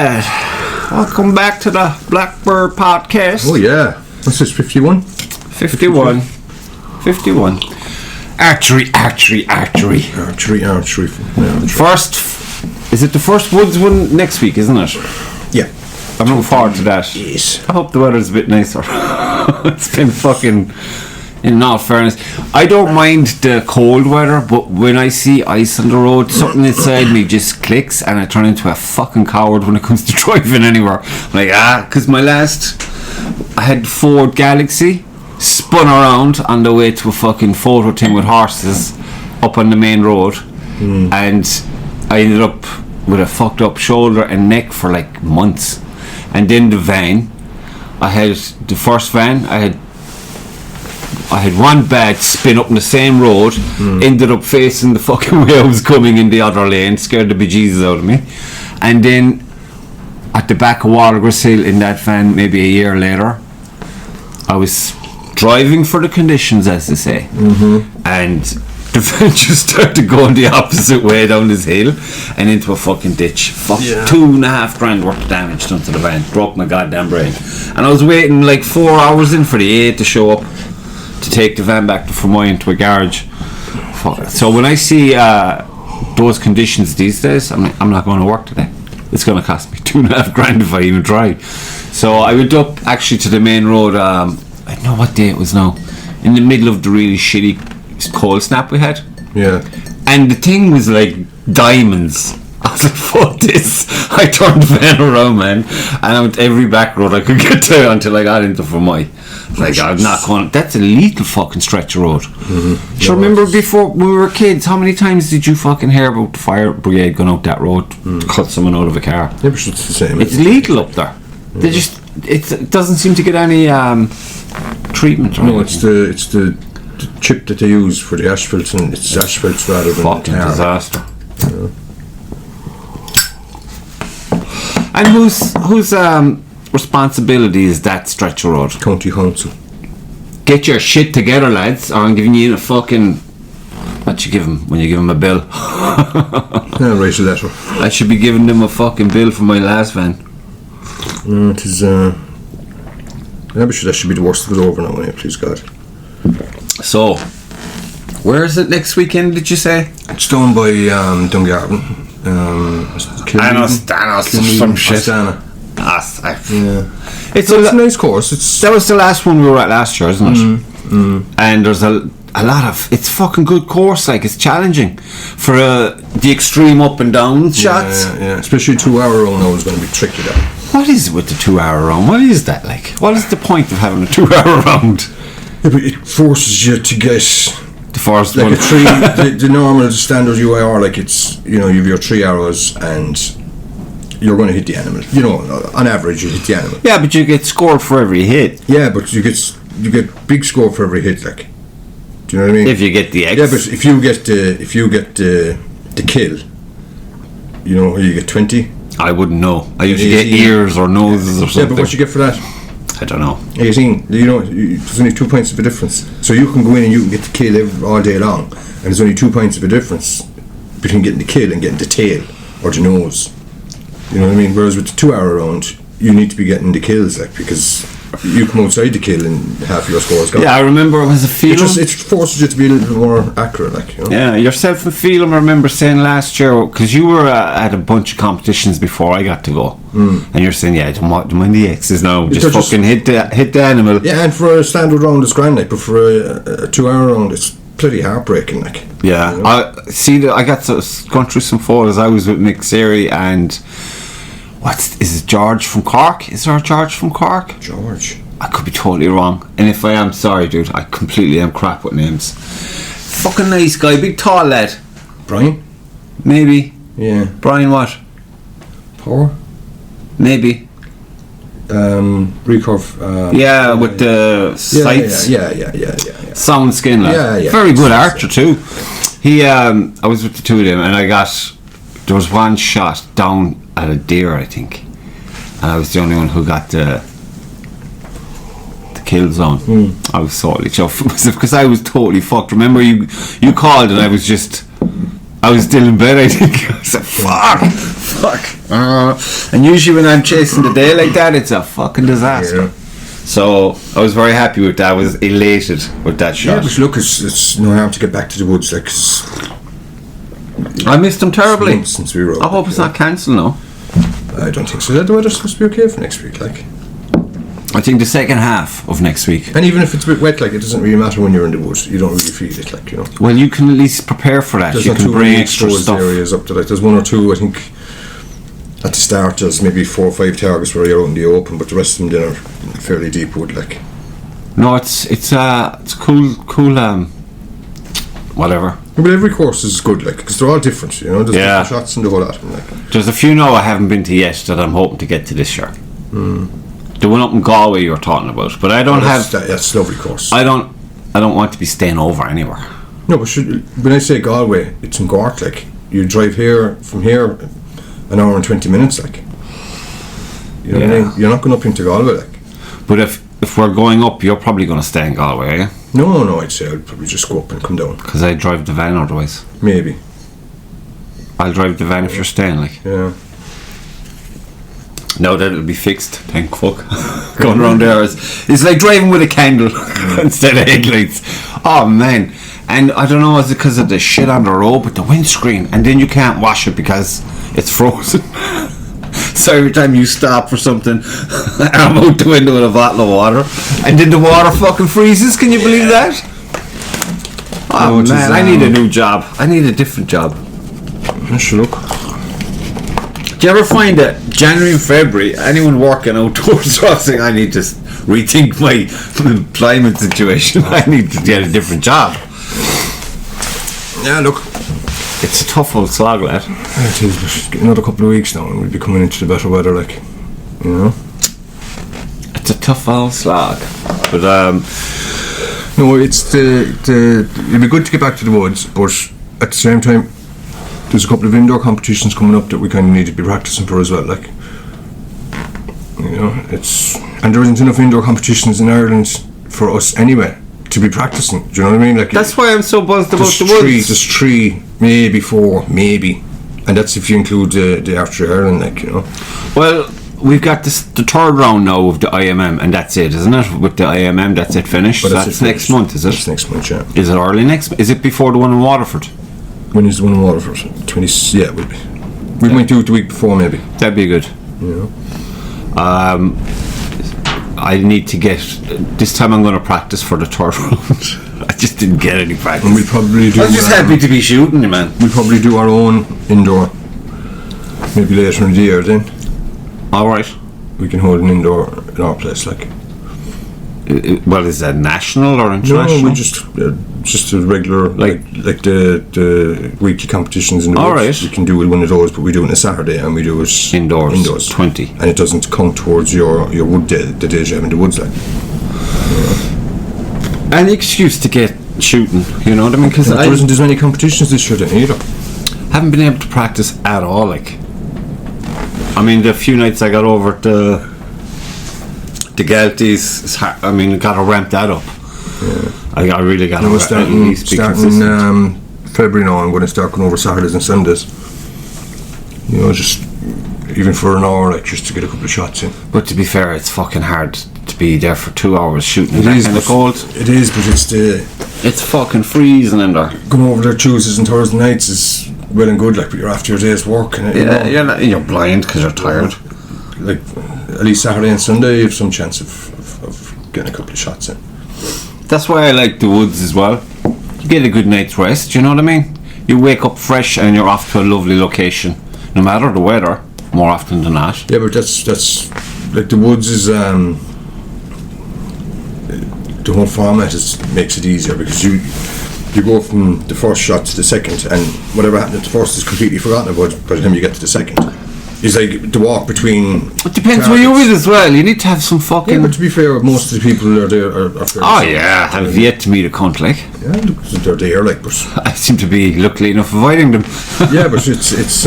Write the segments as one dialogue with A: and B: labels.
A: Alright, welcome back to the Blackbird Podcast.
B: Oh yeah, what's this, 51?
A: 51. Archery. First, is it the first Woods one next week, isn't it?
B: Yeah.
A: I'm looking forward to that.
B: Yes.
A: I hope the weather's a bit nicer. It's been fucking... In all fairness, I don't mind the cold weather, but when I see ice on the road, something inside me just clicks and I turn into a fucking coward when it comes to driving anywhere. I'm like, because I had Ford Galaxy, spun around on the way to a fucking photo thing with horses up on the main road, and I ended up with a fucked up shoulder and neck for like months. And then the van, I had the first van, I had one bad spin up in the same road, ended up facing the fucking way I was coming in the other lane, scared the bejesus out of me. And then at the back of Watergrass Hill in that van, maybe a year later, I was driving for the conditions, as they say, and the van just started going the opposite way down this hill and into a fucking ditch. $2.5 grand worth of damage done to the van. Broke my goddamn brain. And I was waiting like 4 hours in for the A to show up to take the van back to Fermoy to a garage. So when I see those conditions these days, I'm like, I'm not going to work today. It's going to cost me $2.5 grand if I even try. So I went up actually to the main road. I don't know what day it was now. In the middle of the really shitty cold snap we had. Yeah. And the thing was like diamonds. I was like, fuck this. I turned the van around, man, and I went every back road I could get to until I got into Fermoy. Like, I'm not going. That's a lethal fucking stretch of road. So remember before when we were kids, how many times did you fucking hear about the fire brigade going out that road to cut someone out of a car?
B: Yeah, but it's the same.
A: It's lethal up there. They just it doesn't seem to get any treatment. Or
B: anything. It's the chip that they use for the asphalt, and it's asphalt rather than
A: fucking
B: tar.
A: Disaster. And whose responsibility is that stretch of road?
B: County Council.
A: Get your shit together, lads, or I'm giving you a fucking... What you give them when you give them a bill?
B: Yeah, write a letter.
A: I should be giving them a fucking bill for my last van.
B: It is... Yeah, but that should be the worst of it over now, anyway, please God.
A: So, where is it next weekend, did you say?
B: It's down by Dungarvan.
A: Some shit. It's a
B: nice course.
A: That was the last one we were at last year, isn't it? And there's a lot of... It's fucking good course, like, it's challenging for the extreme up and down shots.
B: Yeah, especially 2 hour round now is going to be tricky though.
A: What is it with the 2 hour round? What is that like? What is the point of having a 2 hour round?
B: Yeah, but it forces you to get...
A: The first
B: like
A: one.
B: the normal standard UIR, like it's, you know, you have your 3 arrows and you're going to hit the animal. You know, on average you hit the animal.
A: Yeah, but you get scored for every hit.
B: Yeah, but you get big score for every hit, like. Do you know what I mean?
A: If you get the X.
B: Yeah, but if you get the kill, you know, you get 20.
A: I wouldn't know. I usually get ears or noses or something.
B: Yeah, but what you get for that?
A: I don't know.
B: 18. You know, there's only 2 points of a difference. So you can go in and you can get the kill all day long, and there's only 2 points of a difference between getting the kill and getting the tail or the nose. You know what I mean? Whereas with the 2 hour round, you need to be getting the kills, like, because you come outside the kill and half your score is gone.
A: Yeah, I remember it was a Phelan.
B: It forces you to be a little bit more accurate, like, you know?
A: Yeah, yourself and Phelan, I remember saying last year, because you were at a bunch of competitions before I got to go, and you're saying, yeah, don't mind the X's now, just fucking hit the animal.
B: Yeah, and for a standard round it's grand, like, but for a 2 hour round it's pretty heartbreaking, like.
A: Yeah, you know? I got to gone through some photos. I was with Mick Siri and is it George from Cork? Is there a George from Cork?
B: George.
A: I could be totally wrong, and if I am, sorry, dude. I completely am crap with names. Fucking nice guy, big tall lad.
B: Brian?
A: Maybe.
B: Yeah.
A: Brian what?
B: Power?
A: Maybe.
B: Recurve.
A: With the sights.
B: Yeah.
A: Sound skin lad.
B: Yeah.
A: Very good archer too. He, I was with the two of them, and there was one shot down at a deer, I think, and I was the only one who got the kill zone. I was totally chuffed because I was totally fucked. Remember you called and I was just I was still in bed, I think. I was like, fuck. And usually when I'm chasing the day like that, it's a fucking disaster.
B: Yeah.
A: So I was very happy with that. I was elated with that shot.
B: Yeah, but look, it's no harm to get back to the woods. Like,
A: I missed them terribly.
B: Since we were
A: I hope it's not cancelled now.
B: I don't think so. The weather's supposed to be okay for next week, like.
A: I think the second half of next week.
B: And even if it's a bit wet, like, it doesn't really matter when you're in the woods. You don't really feel it, like, you know.
A: Well, you can at least prepare for that.
B: There's
A: You
B: not
A: can
B: too
A: bring
B: many
A: extra
B: exposed
A: stuff.
B: areas up to, like, there's one or two, I think, at the start there's maybe 4 or 5 targets where you're out in the open, but the rest of them then are fairly deep wood, like.
A: No, it's cool, whatever.
B: But every course is good, like, because they're all different, you know. There's different shots and the whole lot of them, like.
A: There's a few now I haven't been to yet that I'm hoping to get to this year. The one up in Galway you're talking about, but I don't
B: That's a lovely course.
A: I don't want to be staying over anywhere.
B: No, but when I say Galway, it's in Cork, like. You drive from here, an hour and 20 minutes, like. You know what I mean? You're not going up into Galway, like.
A: But if we're going up, you're probably going to stay in Galway, are you?
B: No, I'd say I'd probably just go up and come down.
A: Because I drive the van otherwise.
B: Maybe.
A: I'll drive the van if you're staying, like.
B: Yeah.
A: Now that it'll be fixed, thank fuck. Going around there it's like driving with a candle instead of headlights. Oh man. And I don't know, is it because of the shit on the road, but the windscreen, and then you can't wash it because it's frozen. So every time you stop for something, I'm out the window with a bottle of water, and then the water fucking freezes. Can you believe that? Oh man, I need a new job. I need a different job.
B: Sure, look.
A: Do you ever find that January and February, anyone working outdoors or saying, I need to rethink my employment situation, I need to get a different job?
B: Yeah, look.
A: It's a tough old slog, lad.
B: It is, but another couple of weeks now and we'll be coming into the better weather, like, you know.
A: It's a tough old slog. But,
B: no, it's it'd be good to get back to the woods, but at the same time, there's a couple of indoor competitions coming up that we kind of need to be practicing for as well, like, you know, and there isn't enough indoor competitions in Ireland for us anyway to be practicing. Do you know what I mean? Like,
A: that's why I'm so buzzed about the woods.
B: There's 3, maybe 4, maybe, and that's if you include the Archery Ireland, like, you know.
A: Well, we've got the third round now of the IMM, and that's it, isn't it? With the IMM, that's it finished.
B: Well,
A: that's next month, is it?
B: It's next month, yeah.
A: Is it early next? Is it before the one in Waterford?
B: When is the one in Waterford? 20. Yeah, it will be. We might do it the week before, maybe.
A: That'd be good.
B: You know.
A: I need to get. This time I'm going to practice for the third round. I just didn't get any practice.
B: And we'll probably do.
A: I was just happy to be shooting, man.
B: We'll probably do our own indoor. Maybe later in the year, then.
A: All right.
B: We can hold an indoor in our place, like.
A: Well, is that national or international?
B: No, we just a regular, like the weekly competitions in the woods.
A: Right.
B: We can do one of those, but we do it on a Saturday and we do it
A: indoors. 20,
B: and it doesn't count towards your wood day, the days you have in the woods, like.
A: Any excuse to get shooting, you know what I mean? Because
B: there isn't as many competitions this year then either.
A: Haven't been able to practice at all. Like, I mean, the few nights I got over at the Galties, I mean, got to ramp that up. Yeah. I really got to
B: starting February now. I'm going to start going over Saturdays and Sundays. You know, just even for an hour, like, just to get a couple of shots in.
A: But to be fair, it's fucking hard to be there for 2 hours shooting in that kind of cold.
B: It is, but
A: it's fucking freezing in there.
B: Going over there Tuesdays and Thursday nights is well and good, like, but you're after your day's work and
A: you're blind because you're tired.
B: Like, at least Saturday and Sunday you have some chance of getting a couple of shots in.
A: That's why I like the woods as well. You get a good night's rest, you know what I mean? You wake up fresh and you're off to a lovely location, no matter the weather, more often than not.
B: Yeah, but that's like, the woods is the whole format makes it easier, because you go from the first shot to the second, and whatever happened at the first is completely forgotten about by the time you get to the second. It's like the walk between.
A: It depends where you're with as well. You need to have some fucking.
B: Yeah, but to be fair, most of the people who are there are fairly.
A: Oh yeah, I've yet to meet a cunt, like.
B: Yeah, look, they're there, like, but
A: I seem to be luckily enough avoiding them.
B: Yeah, but it's this is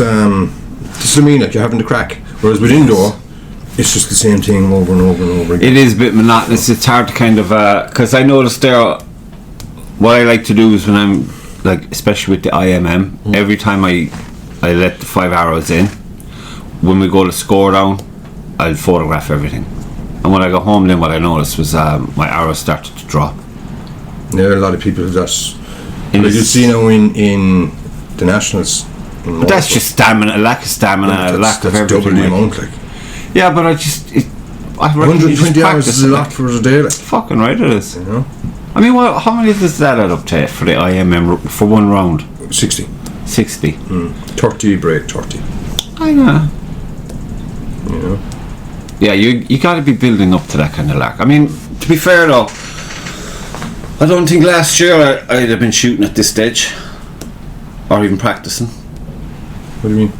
B: what I mean, like, you're having to crack. Whereas with indoor, it's just the same thing over and over and over again.
A: It is a bit monotonous. It's hard to kind of because I noticed there. What I like to do is when I'm like especially with the IMM, every time I let the 5 arrows in, when we go to score down, I'll photograph everything. And when I got home, then what I noticed was my arrows started to drop.
B: There are a lot of people that, like you see now in the nationals.
A: But that's just stamina, a lack of stamina, a lack of everything.
B: Double the amount, like.
A: Yeah, but I
B: 120 hours is a lot for a day, like.
A: Fucking right it is.
B: You know?
A: I mean, how many does that add up to for the IMM for one round?
B: 60.
A: 60.
B: 30 break, 30.
A: I know.
B: You know?
A: Yeah, you got to be building up to that kind of lark. I mean, to be fair though, I don't think last year I'd have been shooting at this stage, or even practicing.
B: What do you mean?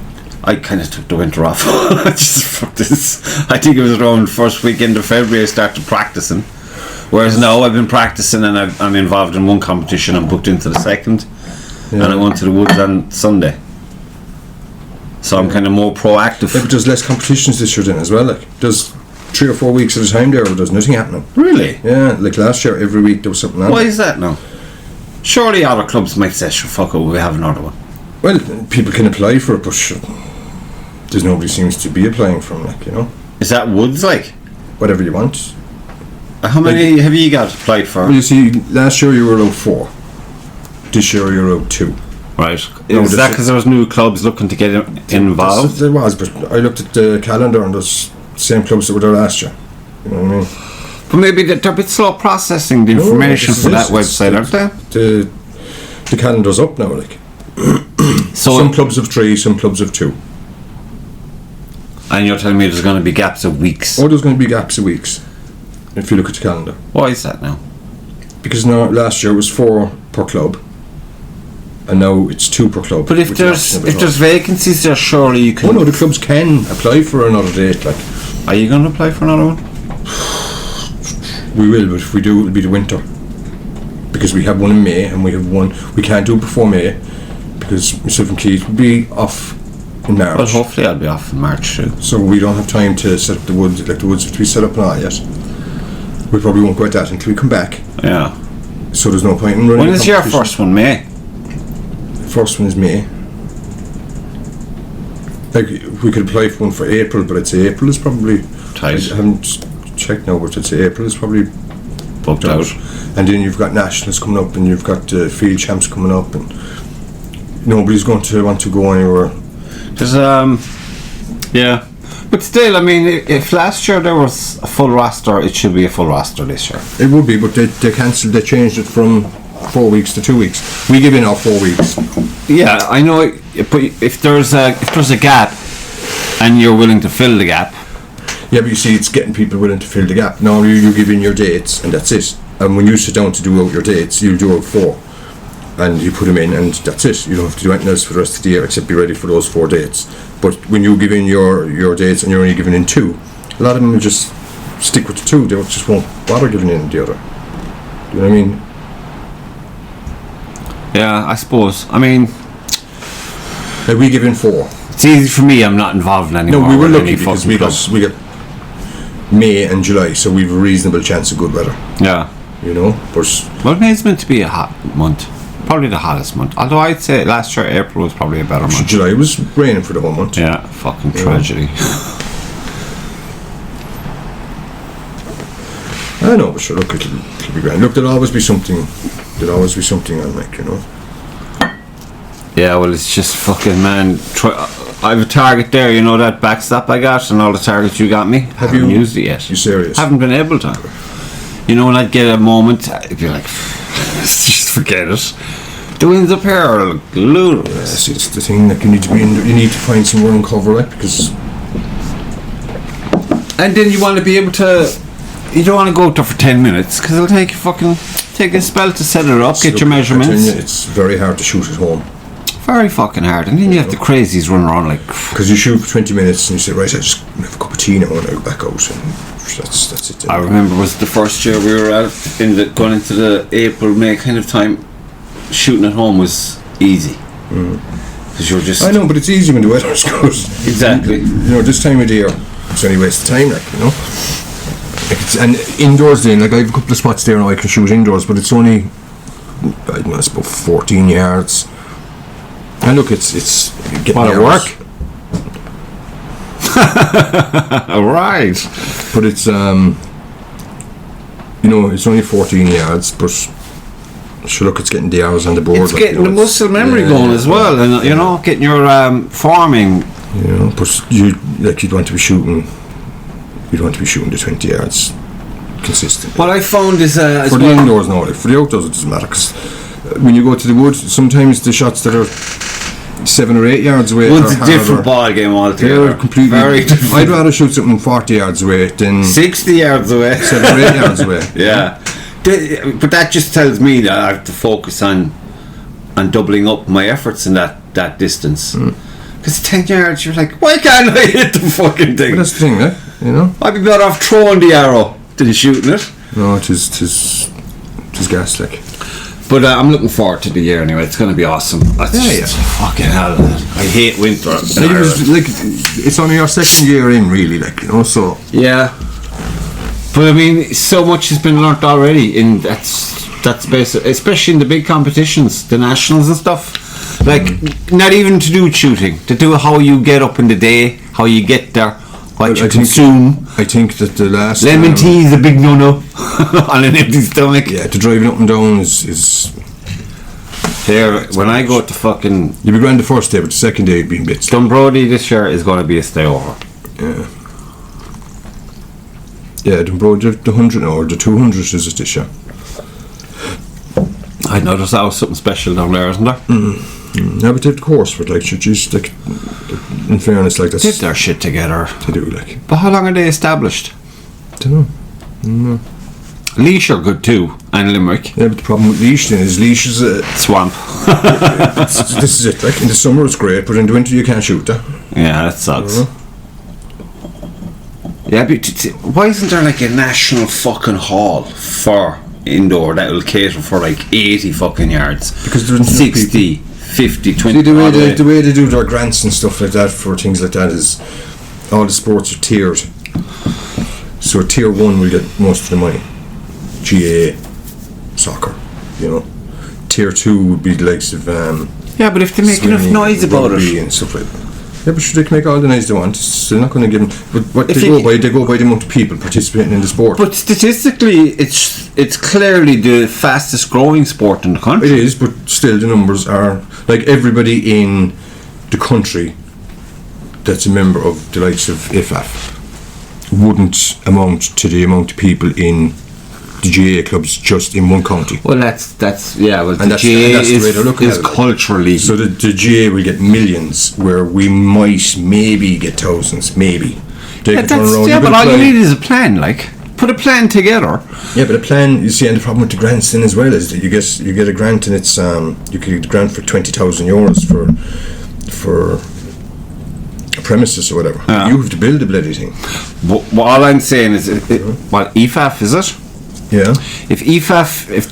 A: I kind of took the winter off. Just fuck this. I think it was around first weekend of February I started practicing. Whereas now I've been practicing and I'm involved in one competition. I'm booked into the second, and I went to the woods on Sunday. So I'm kind of more proactive.
B: Yeah, but there's less competitions this year then as well. Like there's 3 or 4 weeks at a time there where there's nothing happening.
A: Really?
B: Yeah, like last year every week there was something on.
A: Why is that now? Surely other clubs might say, "Sure, fuck it, we have another one."
B: Well, people can apply for it, but there's nobody seems to be applying for them, like, you know.
A: Is that woods like?
B: Whatever you want.
A: How many have you got applied for?
B: Well, you see, last year you were allowed 4. This year you're allowed 2.
A: Right.
B: No,
A: is that because there was new clubs looking to get involved?
B: There was, but I looked at the calendar and there's the same clubs that were there last year. You know what I mean?
A: But maybe they're a bit slow processing the information for that website, aren't they?
B: The calendar's up now, like.
A: So
B: some clubs have 3, some clubs have 2.
A: And you're telling me there's going to be gaps of weeks?
B: Oh, there's going to be gaps of weeks if you look at the calendar.
A: Why is that now?
B: Because now last year it was 4 per club, and now it's 2 per club.
A: But if there's vacancies there, surely you can.
B: Oh no, the clubs can apply for another date. Like,
A: are you going to apply for another one?
B: We will, but if we do, it'll be the winter. Because we have one in May, and we have one. We can't do it before May because myself and Keith will be off in March.
A: Well, hopefully I'll be off in March too.
B: So we don't have time to set up the woods. Like the woods have to be set up and all yet. We probably won't go at that until we come back.
A: Yeah.
B: So there's no point in running.
A: When is your first one? May?
B: First one is May. Like we could apply for one for April, but I'd say April is probably
A: tight.
B: I haven't checked now, but I'd say April is probably
A: booked out.
B: And then you've got nationals coming up, and you've got field champs coming up, and nobody's going to want to go anywhere.
A: There's yeah. But still, I mean, if last year there was a full roster, it should be a full roster this year.
B: It would be, but they changed it from 4 weeks to 2 weeks. We give in our 4 weeks.
A: Yeah, I know. But if there's a gap, and you're willing to fill the gap.
B: Yeah, but you see, it's getting people willing to fill the gap. Now you give in your dates, and that's it. And when you sit down to do out your dates, you'll do out 4, and you put them in, and that's it. You don't have to do anything else for the rest of the year except be ready for those 4 dates. But when you give in your dates and you're only giving in 2, a lot of them will just stick with the 2. They just won't bother giving in the other. You know what I mean?
A: Yeah, I suppose. I mean,
B: like we give in 4.
A: It's easy for me. I'm not involved in anymore.
B: No, we were lucky because we got May and July, so we've a reasonable chance of good weather.
A: Yeah.
B: You know, but
A: well, May's meant to be a hot month. Probably the hottest month. Although I'd say last year April was probably a better month.
B: July was raining for the whole month.
A: Yeah, fucking tragedy.
B: I know, but sure, look, it'll be grand. Look, there'll always be something on, like, you know.
A: Yeah, well, it's just fucking, man. I have a target there, you know, that backstop I got, and all the targets you got me.
B: Have you
A: used it yet?
B: You serious?
A: Haven't been able to. You know, when I'd get a moment, I'd be like, just forget it. The winds up here are ludicrous.
B: It's the thing that you need to be in. You need to find somewhere and cover, like, because.
A: And then you want to be able to. You don't want to go out there for 10 minutes because it'll take a spell to set it up, get your measurements.
B: It's very hard to shoot at home.
A: Very fucking hard, and then you have the crazies running around like.
B: Because you shoot for 20 minutes and you say, right, I just have a cup of tea now and I'll back out, and that's it.
A: I remember it was the first year we were out going into the April, May kind of time. Shooting at home was easy because you're just.
B: I know, but it's easy when the weather's good.
A: Exactly.
B: You know, this time of the year, it's only waste of time, like, you know. Like and indoors, then, like, I have a couple of spots there now I can shoot indoors, but it's only I don't know, it's about 14 yards. And look, it's getting
A: What a
B: nervous.
A: work. Right.
B: But it's it's only 14 yards, but sure, look, it's getting the hours on the board.
A: It's getting the muscle memory going as well, and getting your forming.
B: But you'd want to be shooting. You'd want to be shooting the 20 yards consistently.
A: What I found is
B: for the indoors, no. For the outdoors, it doesn't matter. 'Cause when you go to the woods, sometimes the shots that are 7 or 8 yards away.
A: It's a different ball game altogether.
B: They're completely
A: very different.
B: I'd rather shoot something 40 yards away than
A: 60 yards away.
B: 7 or 8 yards away.
A: Yeah. But that just tells me that I have to focus on doubling up my efforts in that distance. Because 10 yards, you're like, why can't I hit the fucking thing?
B: But that's the thing,
A: I'd be better off throwing the arrow than shooting it.
B: No, it is gas like.
A: But I'm looking forward to the year anyway. It's going to be awesome. Fucking hell. I hate winter.
B: It's only our second year in, really, so.
A: Yeah. But I mean, so much has been learnt already. That's basic, especially in the big competitions, the nationals and stuff. Not even to do with shooting, to do how you get up in the day, how you get there, what you consume.
B: I think that the last
A: lemon tea is a big no-no on an empty stomach.
B: Yeah, to driving up and down is
A: here. When I go to fucking,
B: you'll be grand the first day, but the second day you'd be in bits.
A: Dunbrody this year is going to be a stay over.
B: Yeah, Dunbrody, the 100 or the 200 is it this year?
A: I know there's always something special down there, isn't there?
B: Yeah, but they have the course, but in fairness, that's
A: they have their shit together.
B: They do,
A: But how long are they established?
B: Don't know.
A: Laois are good too, and Limerick.
B: Yeah, but the problem with Laois then is Laois is a
A: swamp.
B: This is it. In the summer it's great, but in the winter you can't shoot that.
A: Yeah, that sucks. Yeah, but why isn't there a national fucking hall for indoor that will cater for 80 fucking yards?
B: Because there's
A: 60, 50, 20.
B: See, the way they do their grants and stuff like that for things like that is all the sports are tiered. So tier 1 will get most of the money. GAA, soccer, Tier 2 would be the likes of
A: yeah, but if they make enough noise about it
B: and stuff like that. Yeah, but they can make all the noise they want. They're not going to give them. But what they go by the amount of people participating in the sport.
A: But statistically, it's clearly the fastest growing sport in the country.
B: It is, but still the numbers are everybody in the country that's a member of the likes of IFAF wouldn't amount to the amount of people in the GAA clubs just in one county.
A: Well, that's yeah. Well, the GAA is culturally.
B: So the GAA will get millions, where we might maybe get thousands, maybe.
A: But all you need is a plan. Put a plan together.
B: Yeah, but a plan. You see, and the problem with the grants then as well is that you get a grant, and it's you get a grant for €20,000 for a premises or whatever.
A: Yeah.
B: You have to build the bloody thing.
A: But all I'm saying is, EFAF is it?
B: Yeah.
A: If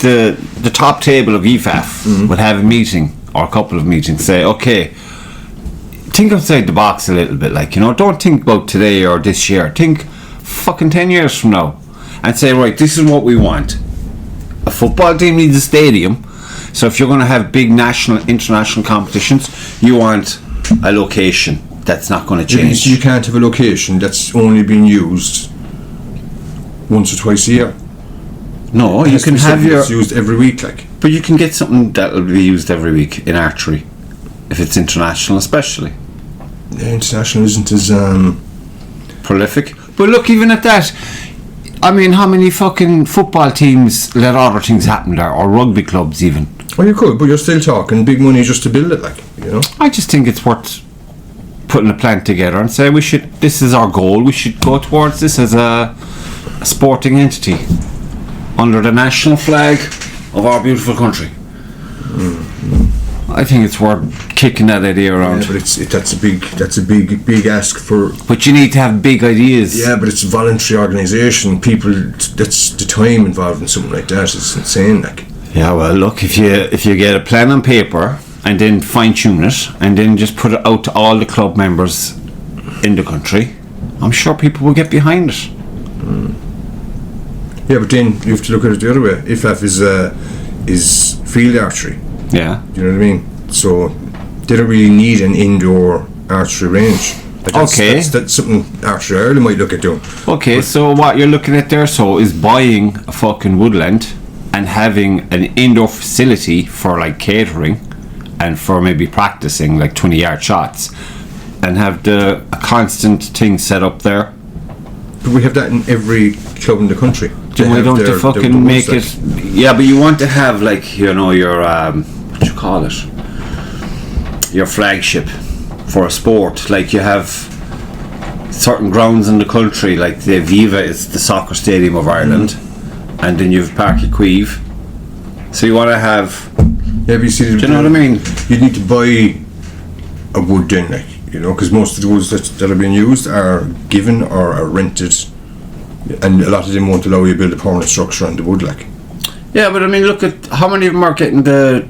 A: the top table of EFAF would have a meeting or a couple of meetings, say, okay, think outside the box a little bit, don't think about today or this year. Think fucking 10 years from now, and say, right, this is what we want. A football team needs a stadium, so if you're going to have big national, international competitions, you want a location that's not going to change.
B: You can't have a location that's only being used once or twice a year.
A: No, you can have
B: it's used every week,
A: But you can get something that will be used every week in archery, if it's international, especially.
B: Yeah, international isn't as
A: prolific. But look, even at that, I mean, how many fucking football teams let other things happen there, or rugby clubs even?
B: Well, you could, but you're still talking big money just to build it,
A: I just think it's worth putting a plan together and say this is our goal. We should go towards this as a sporting entity under the national flag of our beautiful country. I think it's worth kicking that idea around.
B: Yeah, but that's a big ask for.
A: But you need to have big ideas.
B: Yeah, but it's a voluntary organisation. People, that's the time involved in something like that. It's insane,
A: Yeah, well, look, if you get a plan on paper and then fine tune it and then just put it out to all the club members in the country, I'm sure people will get behind it. Yeah,
B: but then you have to look at it the other way. IFAF is field archery.
A: Yeah.
B: Do you know what I mean? So they don't really need an indoor archery range.
A: Okay.
B: That's something Archery Ireland might look at doing.
A: Okay, so what you're looking at there, so is buying a fucking woodland and having an indoor facility for like catering and for maybe practicing like 20-yard shots, and have a constant thing set up there.
B: But we have that in every club in the country.
A: Then why don't you fucking make it? Yeah, but you want to have like, you know, your what you call it, your flagship for a sport. Like you have certain grounds in the country, like the Viva is the soccer stadium of Ireland, and then you have Páirc Uí Chaoimh. So you want to have.
B: Yeah, but you see,
A: do you know what I mean?
B: You need to buy a wood den, like, you know, because most of the woods that are being used are given or are rented, and a lot of them won't allow you to build a permanent structure on the wood, like.
A: Yeah, but I mean, look at how many of them are getting the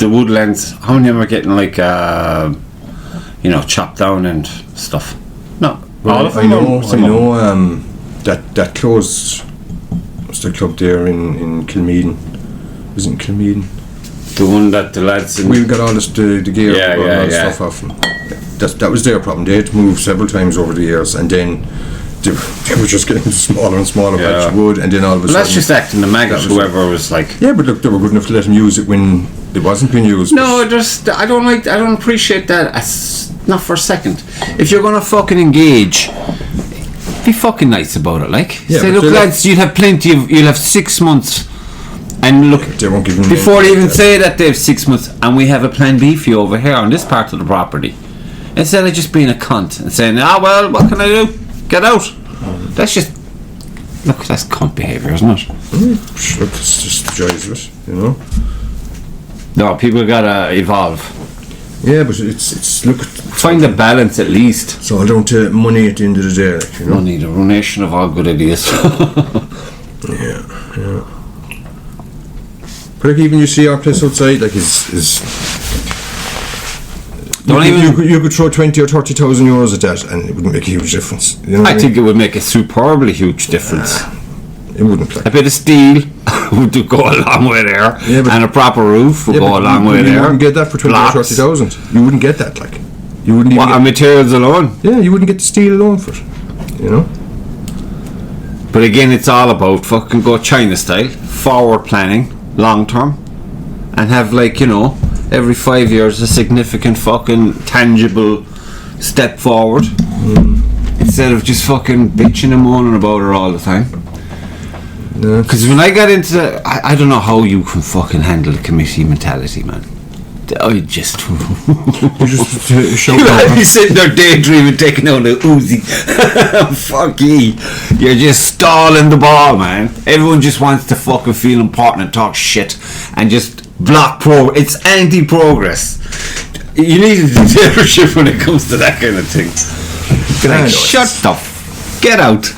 A: woodlands. How many of them are getting like you know, chopped down and stuff? No,
B: well,
A: all of them.
B: I know. That closed. What's the club there in Kilmeaden? Isn't it Kilmeaden?
A: The one that the lads in.
B: We got all this the gear and all the
A: yeah.
B: stuff off them. That was their problem. They had to move several times over the years, and then they were just getting smaller and smaller patch of wood, and then all of a sudden.
A: That's just acting the maggot. Whoever was like.
B: Yeah, but look, they were good enough to let him use it when it wasn't being used.
A: No, I don't appreciate that. Not for a second. If you're gonna fucking engage, be fucking nice about it. Like, say, look, lads, you'll have 6 months. And look,
B: they won't give them
A: before they even say that they have 6 months, and we have a plan B for you over here on this part of the property, instead of just being a cunt and saying, well, what can I do? Get out. That's just, look, that's cunt behaviour, isn't it?
B: Look, it's just the joys of it, you know.
A: No, people gotta evolve.
B: Yeah, but it's look.
A: Find a balance at least.
B: It's all down to money at the end of the day, like, you know.
A: Money, the ruination of all good ideas.
B: Yeah. But like, even you see our place outside, like, is you could throw 20 or 30,000 euros at that, and it wouldn't make a huge difference. You know
A: I think it would make a superbly huge difference.
B: It wouldn't. Like.
A: A bit of steel would go a long way there, and a proper roof would go a long way there.
B: You wouldn't get that for 20 or 30,000. You wouldn't get that, like. You wouldn't even
A: get materials alone.
B: Yeah, you wouldn't get the steel alone for it. You know.
A: But again, it's all about fucking go China style, forward planning, long term, and have, like, you know, every 5 years a significant fucking tangible step forward, instead of just fucking bitching and moaning about it all the time. Because when I got into I don't know how you can fucking handle the committee mentality, man. I just you'll be sitting there daydreaming, taking out a Uzi. Fuck ye. You're just stalling the ball, man. Everyone just wants to fucking feel important and talk shit and just block it's anti-progress. You need a dictatorship when it comes to that kind of thing. Like, shut the get out.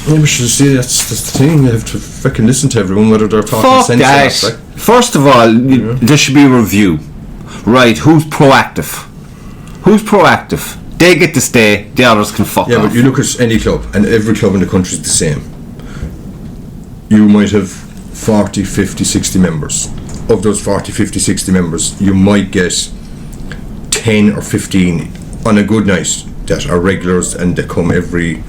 B: Yeah, we should see that's the thing. You have to fucking listen to everyone, whether they're talking sense or not. Like.
A: First of all, there should be a review. Right, who's proactive? They get to stay, the others can fuck off.
B: Yeah, but you look at any club, and every club in the country is the same. You might have 40, 50, 60 members. Of those 40, 50, 60 members, you might get 10 or 15 on a good night that are regulars and they come every,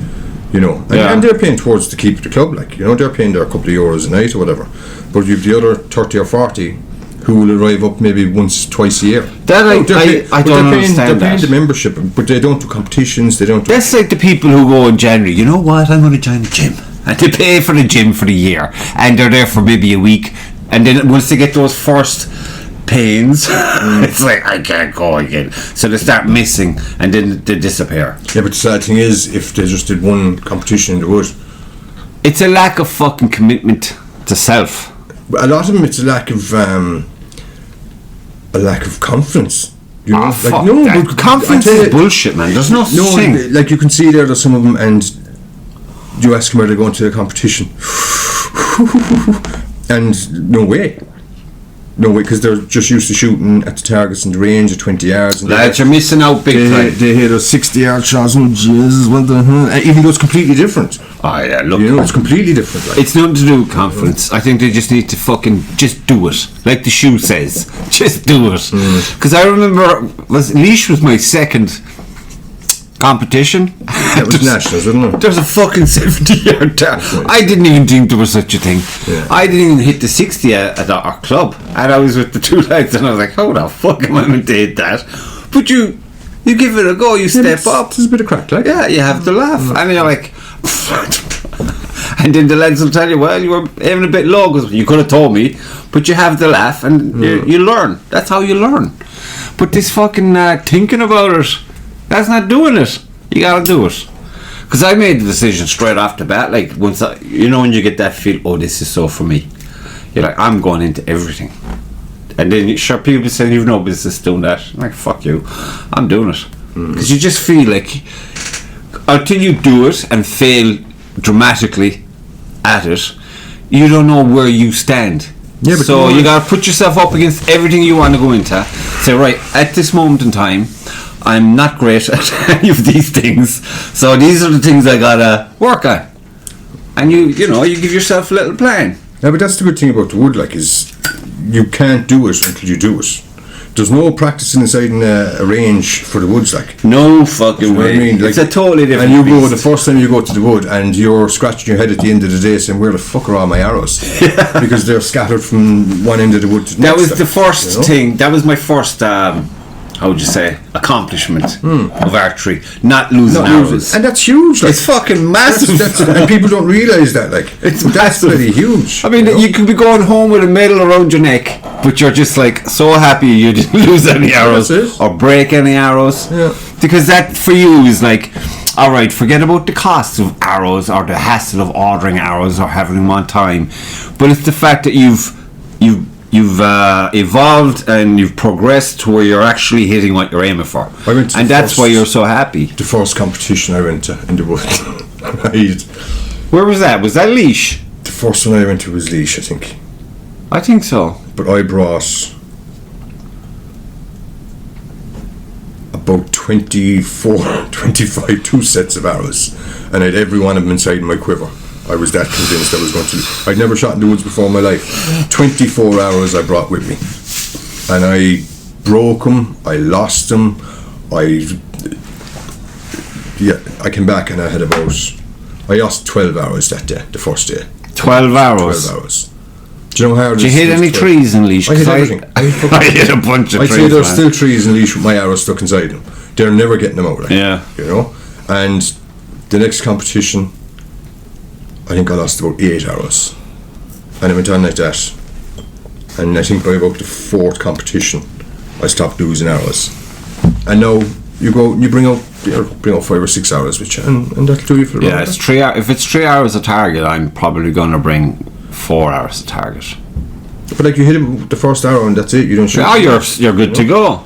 B: you know, and they're paying towards to keep the club, like, you know, they're paying their couple of euros a night or whatever. But you've the other 30 or 40 who will arrive up maybe once, twice a year.
A: That I don't understand.
B: They're paying the membership, but they don't do competitions. They don't.
A: That's like the people who go in January. You know what? I'm going to join the gym, and they pay for the gym for the year, and they're there for maybe a week, and then once they get those first pains, it's like, I can't go again. So they start missing, and then they disappear.
B: Yeah, but the sad thing is, if they just did one competition, they would.
A: It's a lack of fucking commitment to self.
B: A lot of them, it's a lack of confidence. You know,
A: fuck that. Confidence is bullshit, man. There's no thing.
B: Like, you can see there's some of them, and you ask them where they're going to the competition, and no way. No, because they're just used to shooting at the targets in the range of 20 yards. And
A: Lads, you're missing out big time.
B: they hit those 60-yard shots. Oh, Jesus, what the hell? Even though it's completely different.
A: Oh yeah, look.
B: You know, it's completely different. Like.
A: It's nothing to do with confidence. I think they just need to fucking just do it, like the shoe says. Just do it. Because I remember, leash was my second competition.
B: That was nationals, wasn't it?
A: There's a fucking 70-yard target. I didn't even think there was such a thing.
B: Yeah.
A: I didn't even hit the 60 at our club, and I was with the two lads, and I was like, "How the fuck am I meant to hit that?" But you give it a go. You step up.
B: There's a bit of crack, like.
A: Yeah, you have to laugh, and you're like. And then the lads will tell you, well, you were aiming a bit low, because you could have told me, but you have to laugh, and you learn. That's how you learn. But this fucking thinking about it, that's not doing it. You gotta do it. Because I made the decision straight off the bat, like, once when you get that feel, oh, this is so for me, you're like, I'm going into everything. And then sure, people say you've no business doing that. I'm like, fuck you, I'm doing it. Because you just feel like until you do it and fail dramatically at it, you don't know where you stand.
B: Yeah, but
A: so you gotta put yourself up against everything you want to go into. Say, right, at this moment in time, I'm not great at any of these things, so these are the things I gotta work on. And you give yourself a little plan.
B: Yeah, but that's the good thing about the wood, like, is you can't do it until you do it. There's no practicing inside in a range for the woods, like.
A: No fucking way.
B: I mean, like,
A: it's a totally different.
B: And you go
A: beast.
B: the first time you go to the wood, and you're scratching your head at the end of the day, saying, "Where the fuck are all my arrows?" Because they're scattered from one end of the wood to the
A: That
B: next.
A: was the first thing. That was my first. How would you say, accomplishment of archery, not losing arrows.
B: And that's huge, like.
A: It's fucking massive.
B: And people don't realise that, like.
A: It's
B: that's
A: massive.
B: really huge.
A: I mean, you could be going home with a medal around your neck, but you're just like so happy you didn't lose any arrows
B: That's it.
A: or break any arrows.
B: Yeah.
A: Because that for you is like, all right, forget about the cost of arrows or the hassle of ordering arrows or having them on time, but it's the fact that you've evolved and you've progressed to where you're actually hitting what you're aiming for, and that's why you're so happy.
B: The first competition I went to in the wood.
A: Where was that? Was that leash?
B: The first one I went to was leash, I think.
A: I think so.
B: But I brought about 24, 25, 2 sets of arrows, and I had every one of them inside my quiver. I was that convinced I was going to. I'd never shot in the woods before in my life. 24 arrows I brought with me, and I broke them. I lost them. I came back and I had I lost 12 arrows that day, the first day.
A: 12 arrows.
B: 12 arrows. Do you know how?
A: Did you hit any trees in leash?
B: I hit everything.
A: I hit a bunch of
B: I'd
A: trees.
B: say there's
A: man.
B: still trees in leash with my arrows stuck inside them. They're never getting them out. Like,
A: Yeah.
B: You know. And the next competition, I think I lost about 8 arrows, and I went on like that. And I think by about the 4th competition, I stopped losing arrows. And now you bring out 5 or 6 arrows, which and that'll do you for the
A: Yeah, it's 3 hours. If it's 3 hours a target, I'm probably going to bring 4 hours a target.
B: But like you hit him with the first arrow and that's it. You don't shoot.
A: Oh, you're good to go.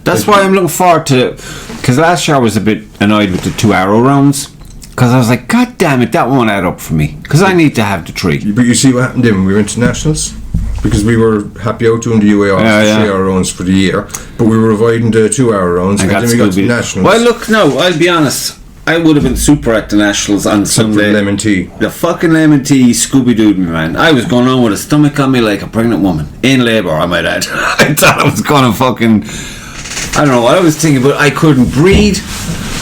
A: That's why I'm looking forward to. Because last year I was a bit annoyed with the 2 arrow rounds. Because I was like, God damn it, that won't add up for me. Because I need to have the 3.
B: But you see what happened then when we went to nationals? Because we were happy out doing the UAR 3 hour rounds for the year, but we were avoiding the 2 hour rounds, and then we got to the nationals.
A: Well, look, no, I'll be honest. I would have been super at the nationals on Sunday.
B: Lemon tea.
A: The fucking lemon tea Scooby-Dooed me, man. I was going on with a stomach on me like a pregnant woman. In labour, I might add. I thought I was going to fucking... I don't know what I was thinking, but I couldn't breathe.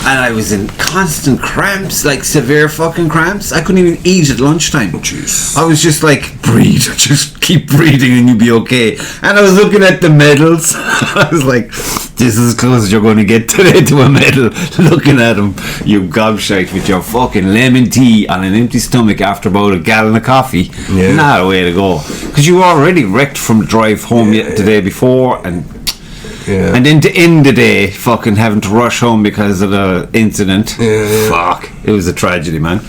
A: And I was in constant cramps, like severe fucking cramps. I couldn't even eat at lunchtime.
B: Jeez.
A: I was just like, breathe, just keep breathing and you'll be okay. And I was looking at the medals. I was like, this is as close as you're going to get today to a medal. Looking at them, you gobshite with your fucking lemon tea on an empty stomach after about a gallon of coffee.
B: Yeah.
A: Not a way to go. Because you were already wrecked from the drive home the day before, and then to end the day fucking having to rush home because of the incident. Fuck, it was a tragedy, man.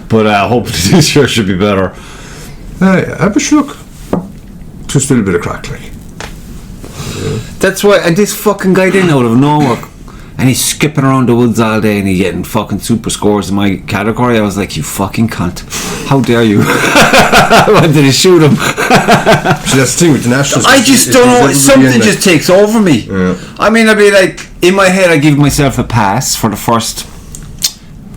A: But hopefully this year should be better.
B: I wish, look, just a little bit of crack, like.
A: That's why. And this fucking guy then out of nowhere, and he's skipping around the woods all day and he's getting fucking super scores in my category. I was like, you fucking cunt, how dare you. I wanted to shoot him.
B: See, that's the thing with the Nationals.
A: I just don't know, something just takes over me.
B: Yeah.
A: I mean, I'd be like, in my head I give myself a pass for the first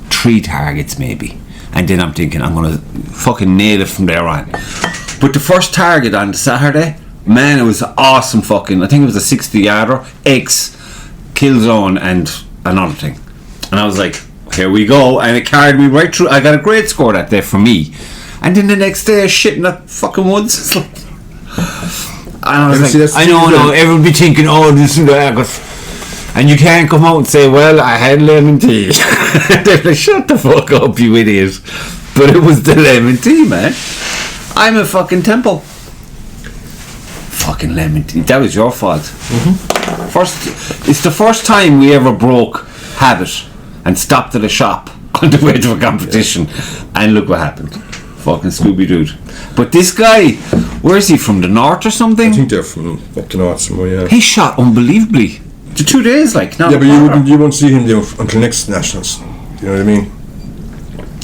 A: 3 targets maybe, and then I'm thinking I'm gonna fucking nail it from there on. But the first target on the Saturday, man, it was awesome fucking, I think it was a 60-yarder, X, kill zone and another thing. And I was like, here we go, and it carried me right through. I got a great score that day for me. And then the next day I shit in that fucking woods. And I was like, I know, everyone be thinking, oh, this is that. And you can't come out and say, well, I had lemon tea. They're like, shut the fuck up, you idiot. But it was the lemon tea, man. I'm a fucking temple. Fucking lemon tea. That was your fault. It's the first time we ever broke habit and stopped at a shop on the way to a competition, and look what happened. Fucking Scooby-Doo. But this guy, where is he from, the north or something?
B: I think they're from up the north somewhere, yeah.
A: He shot unbelievably. The 2 days, like, no.
B: Yeah, but you won't see him there until next Nationals. Do you know what I mean?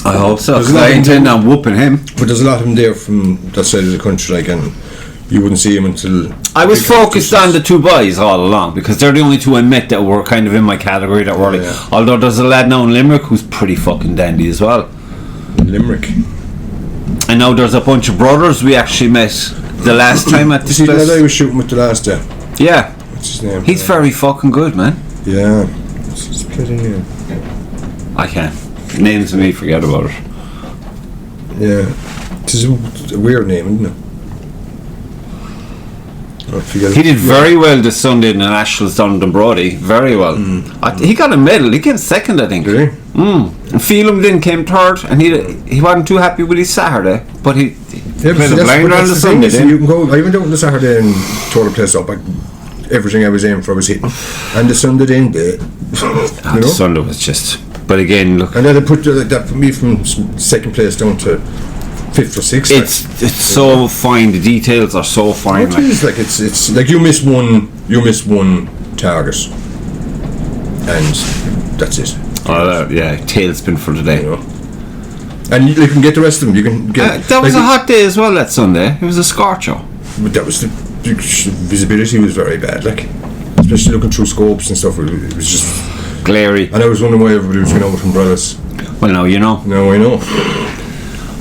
A: I hope so, because I intend on whooping him.
B: But there's a lot of them there from that side of the country, like, and you wouldn't see him until...
A: I was focused on the 2 boys all along, because they're the only 2 I met that were kind of in my category that were like...
B: Yeah.
A: Although there's a lad now in Limerick who's pretty fucking dandy as well.
B: Limerick.
A: And now there's a bunch of brothers we actually met the last time at this
B: place.
A: place.
B: I was shooting with the last day.
A: Yeah.
B: What's his name?
A: He's very fucking good, man.
B: Yeah. What's his bloody name?
A: I can't. Names to me, forget about it.
B: Yeah. It's a weird name, isn't it?
A: He did very well this Sunday in the Nationals down in Dunbrody. Very well. He got a medal. He came second, I think.
B: Did he?
A: And Phelan then came third, and he wasn't too happy with his Saturday, but he played a blinder on the Sunday.
B: So you can go. I went out on the Saturday and tore the place up. Everything I was aiming for was hitting, and the Sunday then
A: the Sunday was just. But again, look.
B: And then they put that for me from second place down to 5th or 6th.
A: It's so fine. The details are so fine.
B: It's like you miss one target, and that's it.
A: Yeah, tailspin for the day.
B: You know. And you can get the rest of them. You can get.
A: That was a hot day as well that Sunday. It was a scorcher.
B: But that was the visibility was very bad. Like, especially looking through scopes and stuff. It was just
A: glary.
B: And I was wondering why everybody was going out with umbrellas.
A: Well, now you know.
B: Now I know.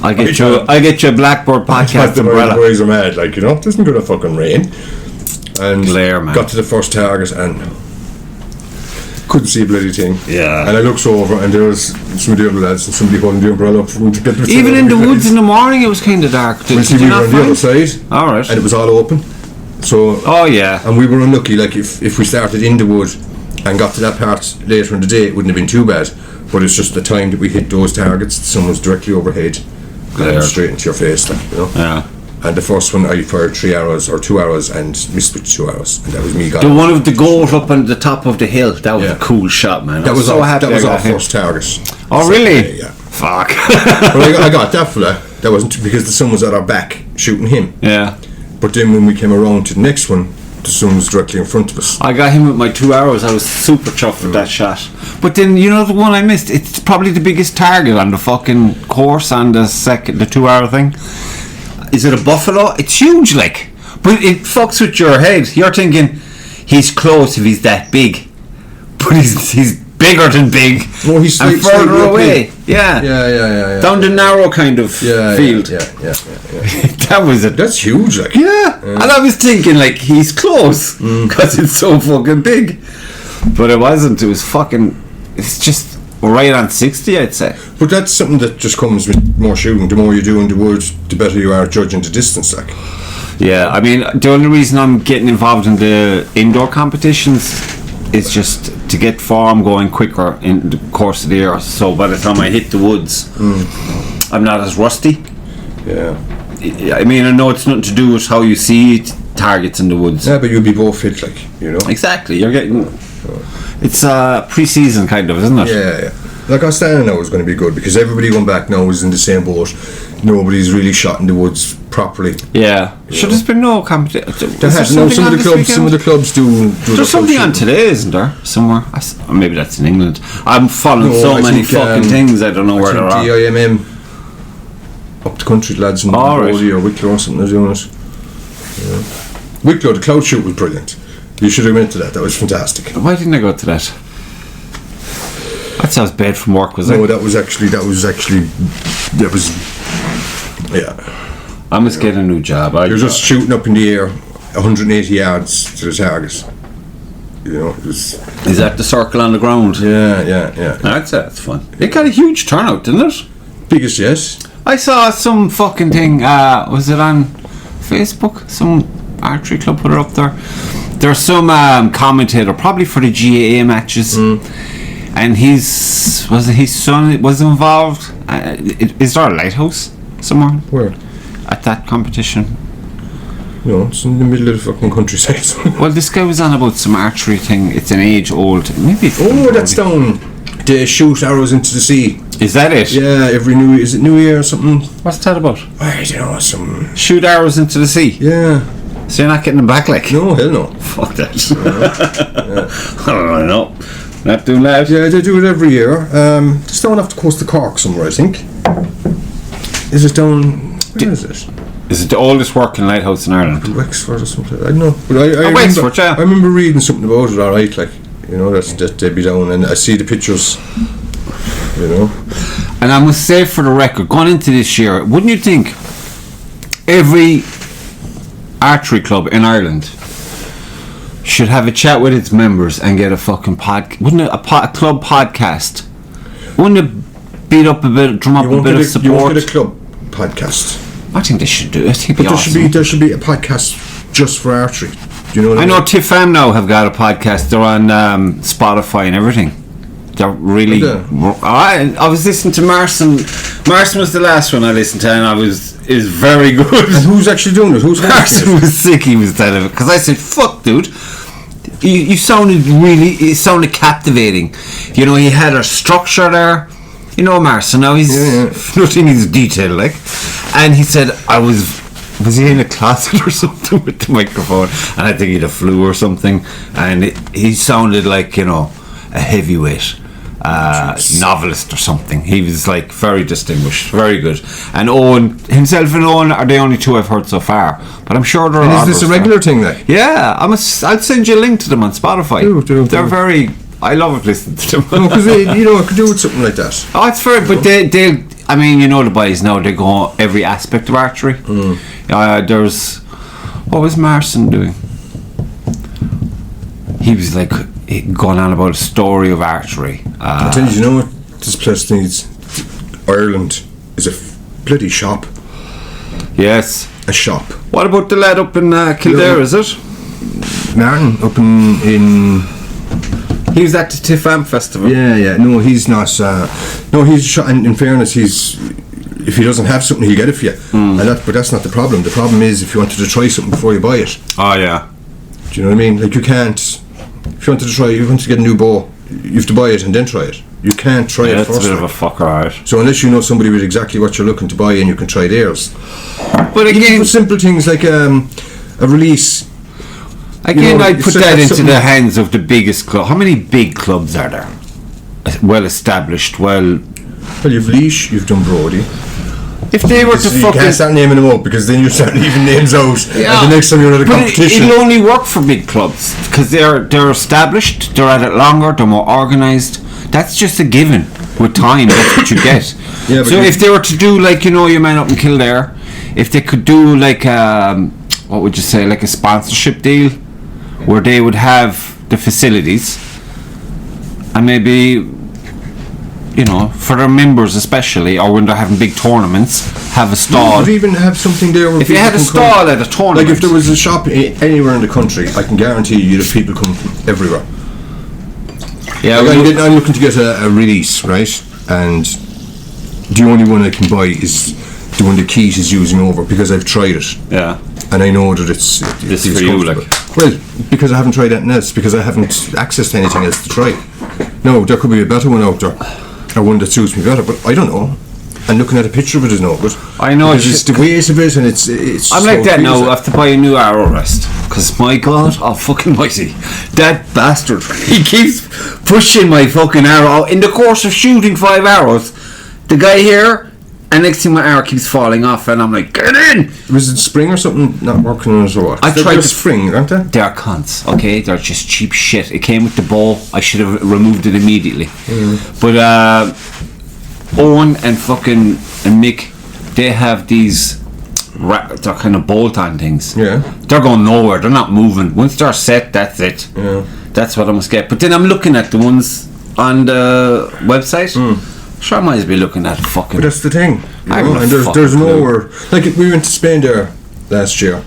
A: I get you a Blackbird Podcast umbrella.
B: The boys are mad, like, you know, it isn't going to fucking rain. And
A: glare, man.
B: Got to the first target and couldn't see a bloody thing.
A: Yeah.
B: And I looked over and there was some of the other lads and somebody holding the umbrella up for them to get the
A: even in the woods in the morning it was kind of dark.
B: We were on the other side.
A: Alright.
B: And it was all open. So.
A: Oh yeah.
B: And we were unlucky, like if we started in the wood and got to that part later in the day, it wouldn't have been too bad. But it's just the time that we hit those targets, the sun was directly overhead. And straight into your face, like, you know.
A: Yeah.
B: And the first one I fired 3 arrows or 2 arrows and missed with 2 arrows, and that was me.
A: The one of the goat up on the top of the hill. That was a cool shot, man.
B: That was
A: so
B: our,
A: happy.
B: That was our first target.
A: Oh really?
B: Yeah.
A: Fuck.
B: Well, I got that fella. That wasn't because the sun was at our back shooting him.
A: Yeah.
B: But then when we came around to the next one, the sun was directly in front of us.
A: I got him with my 2 arrows. I was super chuffed with that shot. But then you know the one I missed. It's probably the biggest target on the fucking course on the 2 arrow thing. Is it a buffalo? It's huge, like. But it fucks with your head. You're thinking he's close if he's that big, but he's bigger than big.
B: Oh, he's
A: and further away. Yeah.
B: Yeah.
A: Down the narrow kind of field.
B: Yeah.
A: That was it.
B: That's huge, like.
A: Yeah. And I was thinking like he's close because it's so fucking big, but it wasn't. It was fucking. It's just right on 60, I'd say.
B: But that's something that just comes with more shooting. The more you do in the woods, the better you are judging the distance, like.
A: Yeah, I mean, the only reason I'm getting involved in the indoor competitions is just to get form going quicker in the course of the year. So by the time I hit the woods, I'm not as rusty.
B: Yeah.
A: I mean, I know it's nothing to do with how you see targets in the woods.
B: Yeah, but you'll be both fit, like, you know.
A: Exactly, you're getting. It's pre-season kind of, isn't it?
B: Yeah. Like our standing now is going to be good because everybody going back now is in the same boat. Nobody's really shot in the woods properly.
A: Yeah. Should there's been no competition.
B: Some of the clubs do.
A: There's something on today, isn't there? Somewhere. Or maybe that's in England. I'm following many fucking things. I don't know where they're at.
B: The IMM up the country lads in Brody or Wicklow or something they're doing it. Yeah. Wicklow, the cloud shoot was brilliant. You should have went to that. That was fantastic.
A: Why didn't I go to that? That sounds bad from work, was it?
B: No, that was yeah.
A: I must get a new job.
B: You're just shooting up in the air 180 yards to the target. You know,
A: is that the circle on the ground?
B: Yeah.
A: That's fun. It got a huge turnout, didn't it?
B: Biggest, yes.
A: I saw some fucking thing. Was it on Facebook? Some archery club put it up there. There's some commentator, probably for the GAA matches, and his son was involved. Is there a lighthouse somewhere?
B: Where?
A: At that competition?
B: No, it's in the middle of the fucking countryside.
A: Well, this guy was on about some archery thing. It's an age old. Maybe.
B: That's down. They shoot arrows into the sea.
A: Is that it?
B: Yeah, every New Year. Is it New Year or something?
A: What's that about?
B: I don't know. Some
A: shoot arrows into the sea.
B: Yeah.
A: So you're not getting them back, like?
B: No, hell no.
A: Fuck that. I don't know. Not doing that.
B: Yeah, they do it every year. It's down off the coast of Cork somewhere, I think. Is it down? Where is it?
A: Is it the oldest working lighthouse in Ireland?
B: Wexford or something. I don't know. But
A: Wexford, yeah.
B: I remember reading something about it, alright, like, you know, that they'd be down, and I see the pictures, you know.
A: And I must say, for the record, going into this year, wouldn't you think every archery club in Ireland should have a chat with its members and get a fucking wouldn't it, a club podcast? Wouldn't it drum up a bit of support?
B: You won't get a club podcast.
A: I think they should do it.
B: But there should be a podcast just for archery. Do you know what I mean?
A: know Tiffam now have got a podcast. They're on Spotify and everything. They're really. I was listening to Marson. Marson was the last one I listened to, and it was very good.
B: And who's actually doing it?
A: Marson was sick. He was telling it because I said, "Fuck, dude." You sounded it sounded captivating. You know, he had a structure there. You know, Marson, now he's nothing is detailed, like. And he said, was he in a closet or something with the microphone? And I think he had a flu or something. And he sounded like, you know, a heavyweight novelist or something. He was like very distinguished, very good. And himself and Owen are the only two I've heard so far. But I'm sure there are others.
B: Is this a regular thing, like?
A: Yeah, I'll send you a link to them on Spotify. They're very. I love it listening to them.
B: No, because I could do with something like that.
A: Oh, it's fair, but they'll. I mean, you know the boys now. They go every aspect of archery. There's. What was Marson doing? He was like going on about a story of archery.
B: I tell you know what this place needs? Ireland is a bloody shop.
A: Yes.
B: A shop.
A: What about the lad up in Kildare? Is it?
B: Martin up in.
A: He was at the Tiffam Festival.
B: Yeah. No, he's not. He's. In fairness, if he doesn't have something, he'll get it for you. But that's not the problem. The problem is if you wanted to try something before you buy it.
A: Oh yeah.
B: Do you know what I mean? Like you can't. If you wanted to get a new bow, you have to buy it and then try it. You can't try it first.
A: That's a bit of a fucker, right?
B: So unless you know somebody with exactly what you're looking to buy, and you can try theirs.
A: But again,
B: even for simple things like a release.
A: Again, I'd put that into the hands of the biggest club. How many big clubs are there? Well established, Well,
B: you've Laois, you've done Brody.
A: If they were to
B: you can't start naming them up because then you start leaving names out. Yeah. And the next time you're at a competition,
A: it'll only work for big clubs because they're established. They're at it longer. They're more organised. That's just a given. With time, that's what you get. Yeah, so if they were to do like your man up in Kildare, if they could do like what would you say, like a sponsorship deal, where they would have the facilities and maybe for their members especially, or when they're having big tournaments, have a stall.
B: You could even have something there where
A: if you had a stall at a tournament,
B: like if there was a shop anywhere in the country, I can guarantee you that people come from everywhere.
A: Yeah,
B: I'm looking to get a release, right? And the only one I can buy is the one that Keith is using over because I've tried it.
A: Yeah.
B: And I know that it's
A: for you, like.
B: Well, because I haven't tried anything else, because I haven't accessed anything else to try. No, there could be a better one out there, or one that suits me better, but I don't know. and looking at a picture of it is no good.
A: I know
B: it's the weight of it, and it's.
A: I'm like that now. I have to buy a new arrow rest because my God, oh fucking mighty, that bastard! He keeps pushing my fucking arrow in the course of shooting 5 arrows. The guy here. And next thing my arrow keeps falling off, and I'm like, get in!
B: Was it spring or something not working on it or what?
A: I tried
B: to spring, aren't they?
A: They're cunts, okay? They're just cheap shit. It came with the bow. I should have removed it immediately. But Owen and fucking and Mick, they have these they're kind of bolt-on things.
B: Yeah.
A: They're going nowhere. They're not moving. Once they're set, that's it.
B: Yeah.
A: That's what I must get. But then I'm looking at the ones on the website. Sure, I might as well be looking at fucking.
B: But that's the thing,
A: and
B: there's nowhere. Like we went to Spain there last year,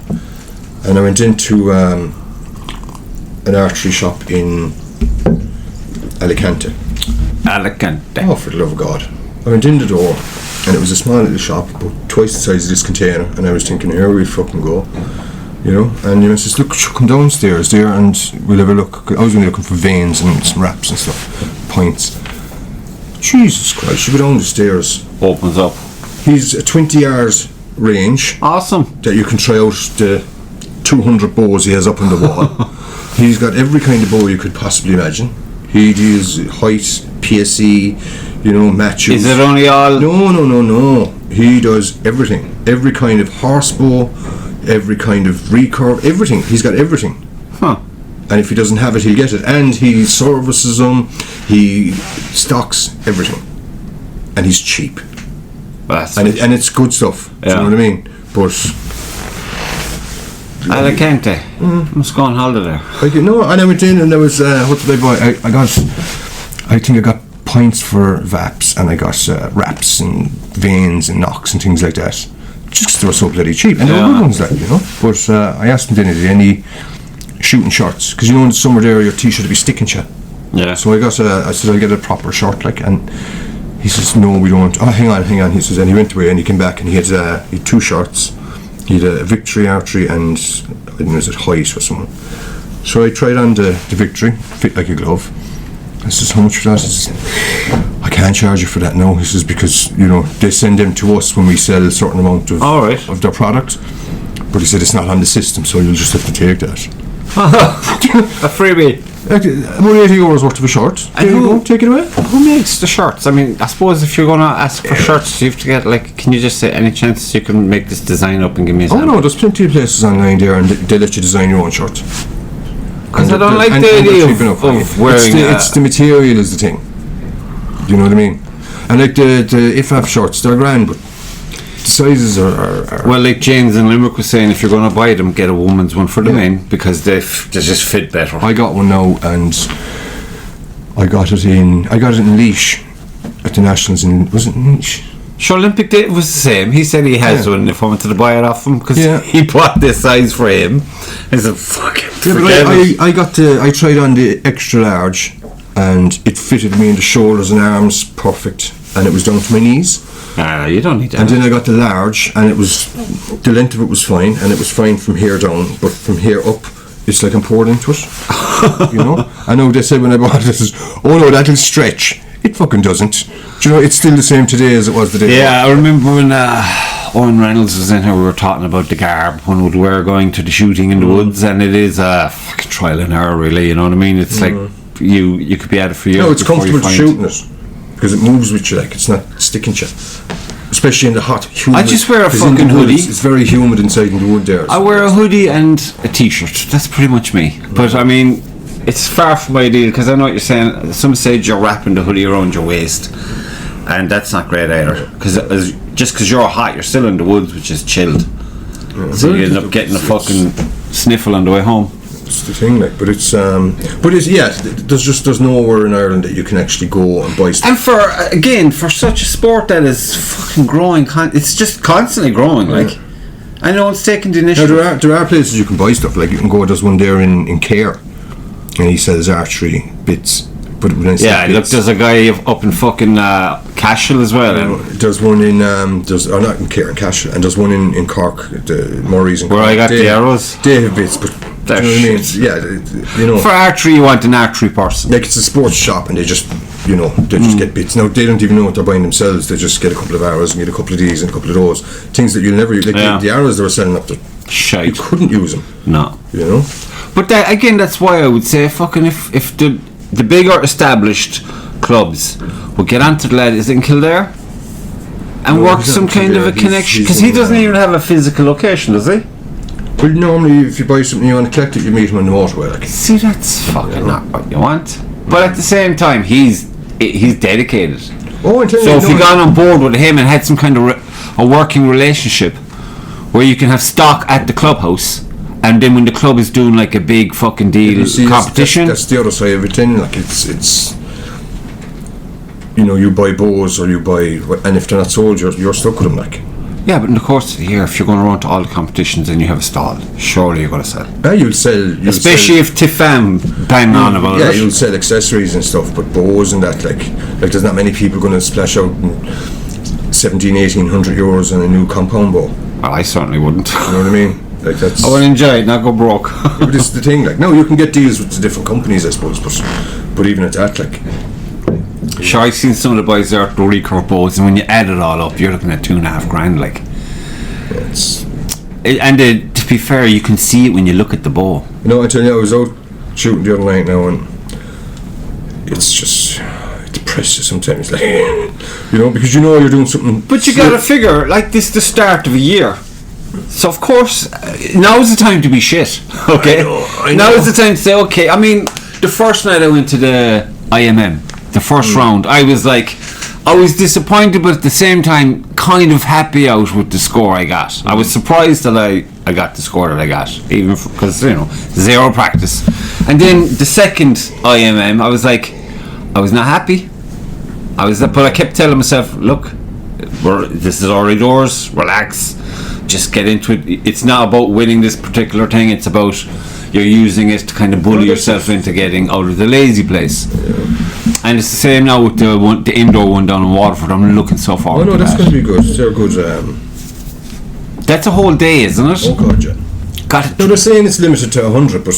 B: and I went into an archery shop in Alicante. Oh, for the love of God! I went in the door, and it was a small little shop, about twice the size of this container. And I was thinking, here we fucking go, you know. And he says, look, come downstairs there, and we'll have a look. I was only looking for veins and some wraps and stuff, points. Jesus Christ, you go down the stairs.
A: Opens up.
B: He's a 20 yards range.
A: Awesome.
B: That you can try out the 200 bows he has up on the wall. He's got every kind of bow you could possibly imagine. He deals height, PSE, you know, matches.
A: Is it only all?
B: No. He does everything. Every kind of horse bow, every kind of recurve, everything. He's got everything.
A: Huh.
B: And if he doesn't have it, he'll get it. And he services them. He stocks everything. And he's cheap. And it's good stuff. Yeah. Do you know what I mean? But
A: Alicante. Must go on holiday there.
B: Like, and I went in and there was what did I buy? I think I got points for VAPs, and I got wraps and veins and knocks and things like that. Just 'cause they were so bloody cheap. And they were good ones, like, you know. But I asked him, did any shooting shorts, because you know in the summer there your t-shirt would be sticking to you.
A: Yeah.
B: So I said I'll get a proper shirt, like, and he says no, we don't. Oh, hang on. He says, and he went away and he came back and he had 2 shirts. He had a Victory archery and I don't know, is it Height or something. So I tried on the Victory, fit like a glove. I says, how much for that? He says, I can't charge you for that now. He says, because you know they send them to us when we sell a certain amount of their product. But he said it's not on the system, so you'll just have to take that.
A: A freebie.
B: About €80 worth of a shirt.
A: And who
B: take it away?
A: Who makes the shirts? I mean, I suppose if you're going to ask for shirts, you have to get, like, can you just say any chance you can make this design up and give me a sample?
B: Oh no, there's plenty of places online there, and they let you design your own shirt.
A: Because I don't like the idea of wearing.
B: It's the material is the thing. Do you know what I mean? And like the IFAF shorts, they're grand, but the sizes are
A: well, like James in Limerick was saying, if you're going to buy them, get a woman's one for the men, because they just fit better.
B: I got one now, and I got it in Laois at the Nationals. Was it in Laois?
A: Sure, Olympic Day was the same. He said he has one if I wanted to buy it off him, because he bought this size for him. I said, fuck it.
B: I tried on the extra large, and it fitted me in the shoulders and arms perfect, and it was down to my knees.
A: You don't need that.
B: And then I got the large, and it was the length of it was fine, and it was fine from here down, but from here up, it's like I'm poured into it. You know. I know they said when I bought it, oh no, that'll stretch. It fucking doesn't. Do you know, it's still the same today as it was the day before.
A: I remember when Owen Reynolds was in here, we were talking about the garb one would wear going to the shooting in the woods, and it is a fucking trial and error, really. You know what I mean? It's like you could be at it for years.
B: No, it's comfortable shooting it because it moves with you, like it's not sticking to you. Especially in the hot, humid.
A: I just wear a fucking hoodie.
B: It's very humid inside in the wood there.
A: I wear a hoodie and a t-shirt. That's pretty much me. But I mean, it's far from ideal, because I know what you're saying. Some say you're wrapping the hoodie around your waist, and that's not great either. Because just because you're hot, you're still in the woods, which is chilled. So you end up getting a fucking sniffle on the way home.
B: It's the thing, like, but it's there's nowhere in Ireland that you can actually go and buy stuff.
A: And for such a sport that is fucking growing, it's just constantly growing. Like, I know it's taking the initiative.
B: Now, there are places you can buy stuff. Like, you can go. There's one there in Care, and he sells archery bits. But when I say
A: look, there's a guy up in fucking Cashel as well.
B: There's one in not in Care, in Cashel, and there's one in Cork, the Murray's in Cork.
A: Where I got the arrows.
B: They have bits, but
A: That's
B: Do you know what I mean?
A: shit.
B: Yeah, you know.
A: For archery, you want an archery person.
B: Like it's a sports shop and they just, you know, they just get bits. Now they don't even know what they're buying themselves. They just get a couple of arrows and get a couple of these and a couple of those. Things that you'll never use. Like the arrows they were selling up there, you
A: Shite.
B: couldn't use them.
A: No.
B: You know?
A: But that, again, that's why I would say fucking if the bigger established clubs would get onto the lad, is it in Kildare? And work
B: he's not
A: some
B: in
A: kind of a
B: Kildare,
A: connection.
B: he's
A: Because he
B: in,
A: doesn't even have a physical location, does he?
B: Well, normally if you buy something you want to collect it, you meet him on the motorway. Like.
A: See, that's fucking not what you want. But at the same time, he's dedicated.
B: Oh, I'm telling
A: So
B: you,
A: if you got on board with him and had some kind of a working relationship where you can have stock at the clubhouse, and then when the club is doing like a big fucking deal competition,
B: that's the other side of it. Then, like it's you know, you buy bows or you buy, and if they're not sold, you're stuck with them. Like.
A: yeah, but in the course of the year, if you're going around to all the competitions and you have a stall, surely you're going to sell.
B: Yeah, you'll sell.
A: Especially if Tifam bang on about
B: yeah,
A: it.
B: you'll sell accessories and stuff, but bows and that, like there's not many people going to splash out 1,700-1,800 euros on a new compound bow.
A: Well, I certainly wouldn't.
B: You know what I mean? Like that's.
A: I would enjoy it, not go broke.
B: But this is the thing. Like, no, you can get deals with the different companies, I suppose, but even at that, like.
A: Sure, I've seen some of the boys there at the recurve bows, and when you add it all up, you're looking at $2,500, like.
B: Yeah, it's.
A: And to be fair, you can see it when you look at the bow.
B: You know, I tell you, I was out shooting the other night now, and it's just it depresses you sometimes, like, you know, because you know you're doing something.
A: But you gotta figure, like, this is the start of a year. So of course, now's the time to be shit. Okay,
B: I know.
A: Now's the time to say, okay. I mean, the first night I went to the IMM, the first round, I was disappointed, but at the same time, kind of happy out with the score I got. I was surprised that I got the score that I got, even because, you know, zero practice. And then the second IMM, I was not happy. But I kept telling myself, look, this is already yours. Relax. Just get into it. It's not about winning this particular thing. It's about you're using it to kind of bully yourself into getting out of the lazy place. And it's the same now with the indoor one down in Waterford. I'm looking so forward.
B: Oh no,
A: to
B: that's
A: that.
B: going to be good. They're good.
A: That's a whole day, isn't it?
B: Oh god, yeah.
A: Got it.
B: No, they're saying it's limited to 100, but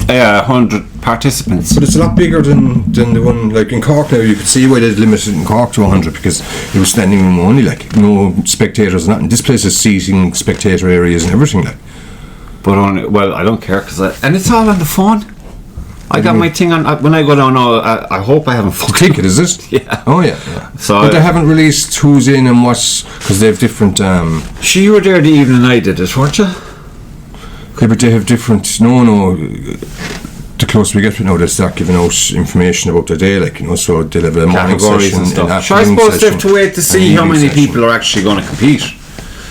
A: 100 participants.
B: it's a lot bigger than the one like in Cork now. You could see why they limited in Cork to 100 because it was standing room only, like no spectators, nothing. This place is seating spectator areas and everything, like.
A: But I don't care and it's all on the phone. I got my thing on when I go down. I hope I haven't fucked
B: Ticket, is it?
A: Yeah.
B: Oh yeah.
A: So
B: but they haven't released who's in and what's because they have different.
A: You were there the evening I did it, weren't you?
B: Okay, but they have different. No. The closer we get to it now, they start giving out information about the day, like, you know. So they'll have a morning
A: Categories
B: session
A: and stuff.
B: an
A: Sure, I
B: afternoon
A: suppose they
B: session,
A: have to wait to see
B: an
A: how
B: evening
A: many
B: session.
A: people are actually going to compete.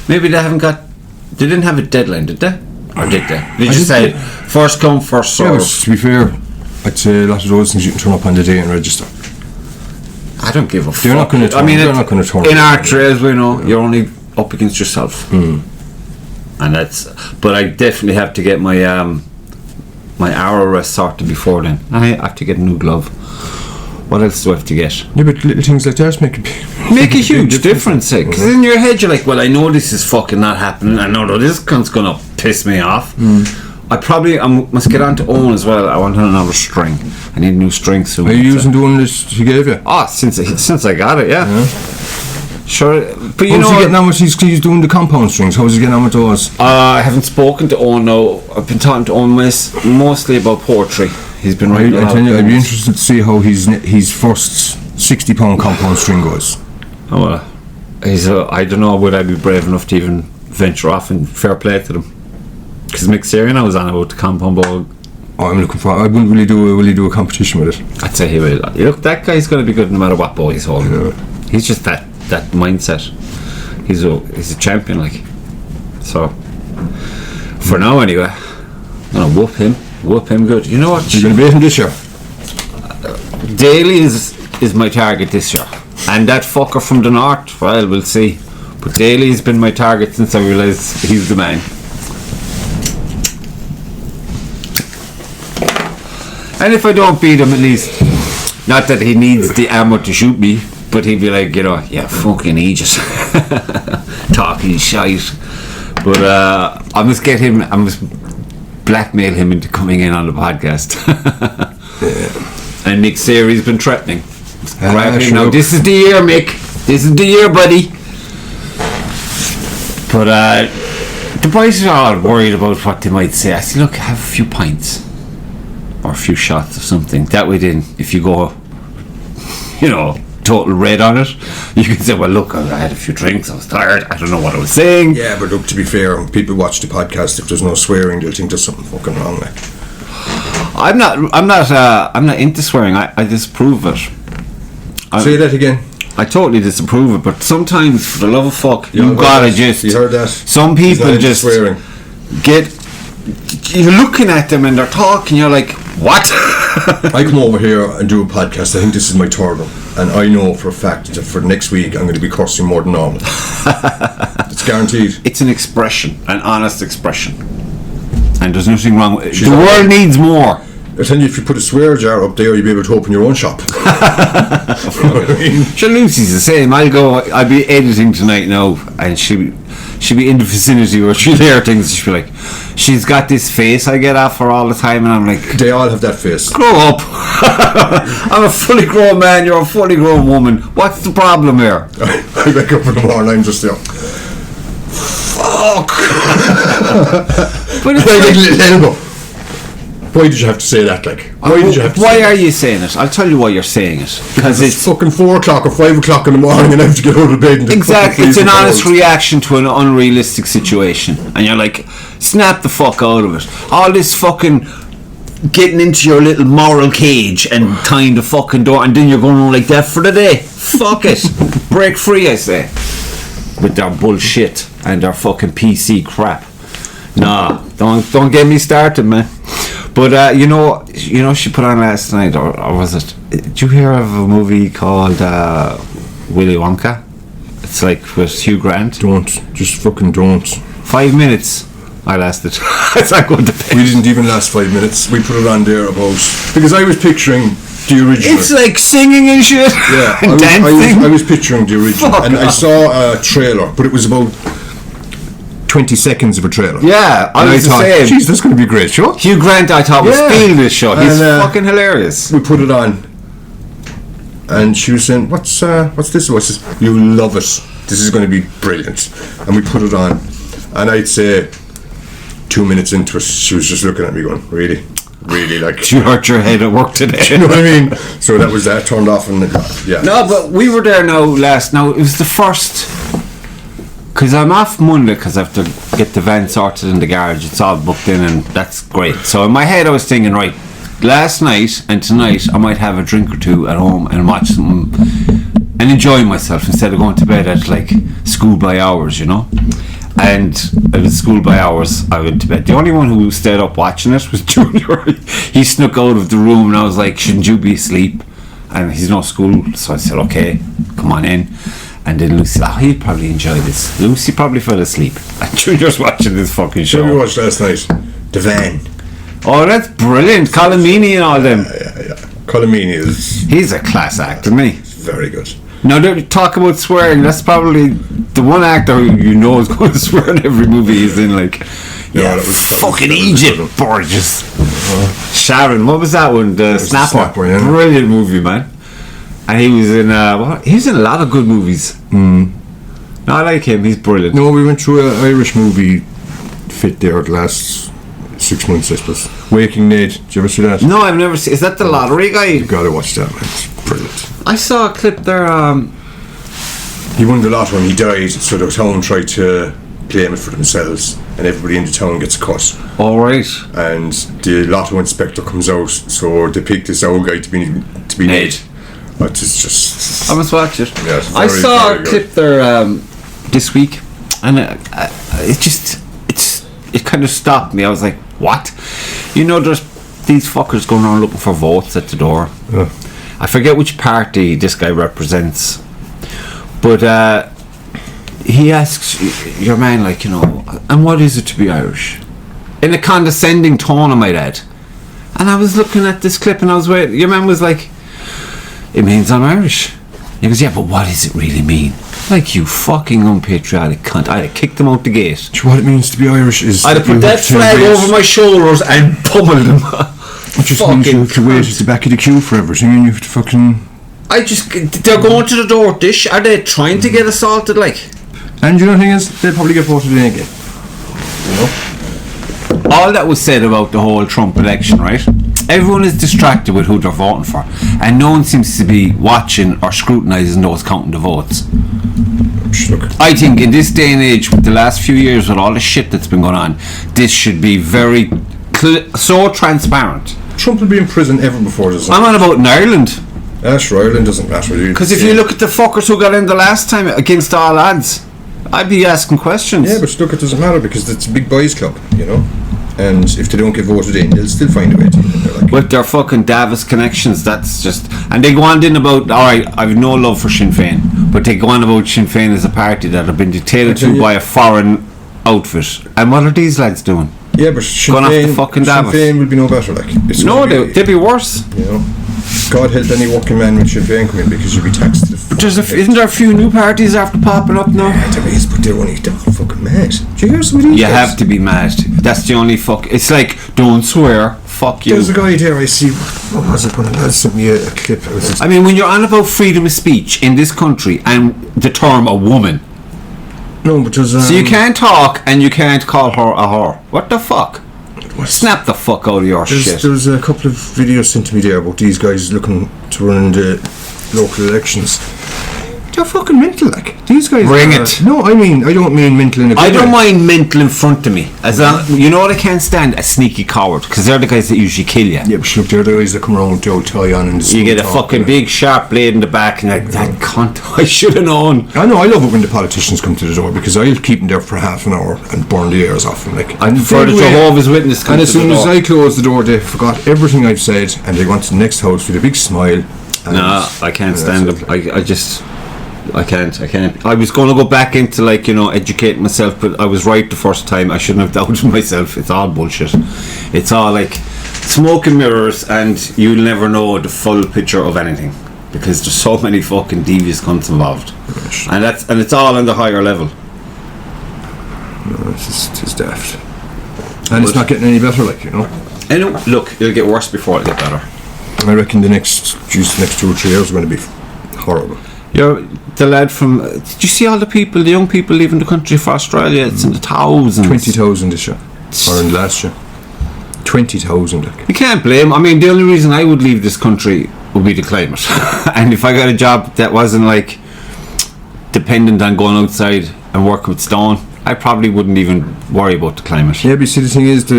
A: Maybe they haven't got. They didn't have a deadline, did they? Or did they? They just said first come, first
B: Yeah,
A: serve.
B: but to be fair, I'd say a lot of those things you can turn up on the day and register.
A: I don't give a fuck.
B: They're not going to. They're not going to turn.
A: In archery, as we know, you're only up against yourself, and that's. But I definitely have to get my my arrow rest sorted before then. I have to get a new glove. What else do I have to get?
B: Yeah, but little things like that
A: Make a huge difference, because in your head you're like, well, I know this is fucking not happening. I know that this cunt's gonna piss me off. I must get on to Owen as well. I want another string. I need a new string soon.
B: Are you using the one that he gave you?
A: Oh, since I got it, yeah. Sure, but you
B: How's
A: know,
B: he getting on with he's doing the compound strings? How's he getting on with those?
A: I haven't spoken to Owen now. I've been talking to Owen mostly about poetry. He's been writing.
B: I tell you, I'd be interested to see how his first 60-pound compound string goes.
A: Oh well, I don't know. Would I be brave enough to even venture off and fair play to them? Because Mick Sirian was on about the compound ball.
B: Oh, I'm looking for. I wouldn't really do a competition with it.
A: I'd say he will. Look, that guy's going to be good no matter what ball he's holding. Yeah. He's just that mindset. He's a champion, like. So for now, anyway, I'm gonna whoop him good. You know what?
B: You're going to beat him this year.
A: Daly is my target this year, and that fucker from the north. Well, we'll see. But Daly's been my target since I realised he's the man. And if I don't beat him, at least, not that he needs the ammo to shoot me, but he'd be like, you know, yeah, fucking Aegis. Talking shite. But I must get him, blackmail him into coming in on the podcast. And Mick Sari's been threatening.
B: Sure.
A: Now, this is the year, Mick. This is the year, buddy. But the boys are all worried about what they might say. I said, look, have a few pints or a few shots of something. That way then, if you go, total red on it, you can say, well, look, I had a few drinks, I was tired, I don't know what I was saying.
B: Yeah, but look, to be fair, when people watch the podcast, if there's no swearing, they'll think there's something fucking wrong. Like,
A: I'm not into swearing. I disapprove it.
B: say that again.
A: I totally disapprove it, but sometimes, for the love of fuck, you gotta just.
B: You heard that?
A: Some people just
B: swearing.
A: You're looking at them and they're talking. You're like, what?
B: I come over here and do a podcast. I think this is my third one, and I know for a fact that for next week I'm going to be cursing more than normal. It's guaranteed.
A: It's an expression, an honest expression, and there's nothing wrong with it.
B: She's
A: The world needs more.
B: I tell you, if you put a swear jar up there, you'll be able to open your own shop.
A: Sure, Lucy's the same. I'll be editing tonight now, and she'll be in the vicinity where she'll hear things. She'll be like, she's got this face I get off her all the time, and I'm like,
B: they all have that face.
A: grow up. I'm a fully grown man, you're a fully grown woman. What's the problem here?
B: I wake up in the morning, I'm just there. Fuck.
A: But it's
B: like a little elbow. Why did you have to say that? Like,
A: why are you saying it? I'll tell you why you're saying it.
B: Because it's fucking 4 o'clock or 5 o'clock in the morning, and I have to get out of bed. And
A: exactly, it's an honest reaction to an unrealistic situation, and you're like, snap the fuck out of it. All this fucking getting into your little moral cage and tying the fucking door, and then you're going on like that for the day. Fuck it, break free, I say. With their bullshit and their fucking PC crap. Nah, don't get me started, man. But she put on last night, or was it? Did you hear of a movie called Willy Wonka? It's like with Hugh Grant.
B: Just fucking don't.
A: 5 minutes I lasted. It's not going to bed.
B: We didn't even last 5 minutes. We put it on there because I was picturing the original.
A: It's like singing and shit.
B: Yeah,
A: and dancing.
B: I was picturing the original,
A: Fuck
B: and
A: off.
B: I saw a trailer, but it was about 20 seconds of a trailer.
A: Yeah, I was the same.
B: Jeez, that's going to be a great show.
A: Hugh Grant, I thought, was stealing this show. He's fucking hilarious.
B: We put it on, and she was saying, "What's this?" I says, "You'll love it. This is going to be brilliant." And we put it on, and I'd say 2 minutes into it, she was just looking at me, going, "Really, really, like."
A: You hurt your head at work today.
B: You know what I mean? So that was that turned off, and yeah.
A: No, but we were there now. It was the first. Because I'm off Monday because I have to get the van sorted in the garage. It's all booked in, and that's great. So in my head I was thinking, right, last night and tonight I might have a drink or two at home and watch something and enjoy myself instead of going to bed at like school by hours, And it was school by hours, I went to bed. The only one who stayed up watching it was Junior. He snuck out of the room, and I was like, shouldn't you be asleep? And he's no school, so I said, okay, come on in. And then Lucy said, he'll probably enjoy this. Lucy probably fell asleep. And Junior's watching this fucking show.
B: What we watched last night? The Van.
A: Oh, that's brilliant. Colomini and all them.
B: Yeah. Colomini is...
A: He's a class actor, isn't he?
B: Very good.
A: Now, talk about swearing. That's probably the one actor who is going to swear in every movie he's in. Like, that was fucking Egypt, gorgeous. Sharon, what was that one? The Snapper.
B: Yeah.
A: Brilliant movie, man. And he was in a lot of good movies. No, I like him. He's brilliant.
B: No, we went through an Irish movie fit there the last 6 months, I suppose. Waking Ned. Did you ever see that?
A: No, I've never seen. Is that the lottery guy?
B: You gotta watch that, man. It's brilliant.
A: I saw a clip there.
B: He won the lotto and he died, so the town tried to claim it for themselves, and everybody in the town gets a cut.
A: All right.
B: And the lotto inspector comes out, so they pick this old guy to be Ned. But it's just...
A: I must watch it.
B: Yeah,
A: I saw a clip there this week, and it kind of stopped me. I was like, what? There's these fuckers going around looking for votes at the door.
B: Yeah.
A: I forget which party this guy represents, but he asks your man, like, and what is it to be Irish? In a condescending tone, I might add. And I was looking at this clip and I was waiting. Your man was like, it means I'm Irish. He goes, yeah, but what does it really mean? Like, you fucking unpatriotic cunt. I'd have kicked them out the gate.
B: What it means to be Irish is...
A: I'd have put that flag over my shoulders and pummeled them.
B: It just means you have to wait at the back of the queue for everything, and you have to fucking...
A: They're going to the door dish. Are they trying to get assaulted, like?
B: And you know the thing is, they'll probably get voted in again. You know?
A: All that was said about the whole Trump election, right? Everyone is distracted with who they're voting for, and no one seems to be watching or scrutinising those counting the votes.
B: Look.
A: I think in this day and age, with the last few years, with all the shit that's been going on, this should be very so transparent.
B: Trump will be in prison ever before this.
A: I'm on about in Ireland.
B: Sure, Ireland doesn't matter.
A: Because if you look at the fuckers who got in the last time against all odds, I'd be asking questions.
B: Yeah, but look, it doesn't matter because it's a big boys club, you know. And if they don't get voted in, they'll still find a way to get in there. Like.
A: With their fucking Davis connections, that's just... And they go on in about... Alright, I've no love for Sinn Féin, but they go on about Sinn Féin as a party that have been dictated to by a foreign outfit. And what are these lads doing?
B: Yeah, but Sinn Féin will be no better, like.
A: They'd be worse.
B: You know? God help any working man with Sinn Féin come in because you'll be taxed to the
A: But isn't there a few new parties after popping up now?
B: Yeah, there is, but they're all fucking mad. Do you hear some of these
A: You
B: guys?
A: have to be mad. That's the only fuck... It's like, don't swear, fuck you.
B: There's a guy there I see... What was it? One of them sent me a clip.
A: I mean, when you're on about freedom of speech in this country and the term a woman...
B: No, but there's...
A: So you can't talk and you can't call her a whore. What the fuck? Snap the fuck out of your shit.
B: There's a couple of videos sent to me there about these guys looking to run in the local elections. They're fucking mental, like. These guys
A: Bring it.
B: No, I don't mean mental in a good
A: I don't
B: way.
A: mind mental in front of me. As long, you know what I can't stand? A sneaky coward. Because they're the guys that usually kill you.
B: Yeah, but look, they're the guys that come around with the old tie on and
A: you get a fucking big sharp blade in the back and you're like, that cunt, I should have known.
B: I know, I love it when the politicians come to the door because I'll keep them there for half an hour and burn the ears off them. Like,
A: I prefer the Jehovah's Witness come
B: and
A: to
B: as soon
A: the
B: as
A: door.
B: I close the door, they forgot everything I've said and they went to the next house with a big smile.
A: No, I can't stand them. I can't. I was going to go back into, like, you know, educating myself, but I was right the first time. I shouldn't have doubted myself. It's all bullshit. It's all like smoke and mirrors, and you'll never know the full picture of anything because there's so many fucking devious cunts involved, and it's all on the higher level.
B: No, it's daft, and it's not getting any better, like, you know.
A: I know. Look, it'll get worse before it'll get better.
B: I reckon the next 2 or 3 years are going to be horrible.
A: You're the lad from... did you see all the young people leaving the country for Australia? It's in the thousands.
B: 20,000 this year. Or in last year. 20,000. Like.
A: You can't blame. I mean, the only reason I would leave this country would be the climate. And if I got a job that wasn't, like, dependent on going outside and working with stone, I probably wouldn't even worry about the climate.
B: Yeah, but see, the thing is,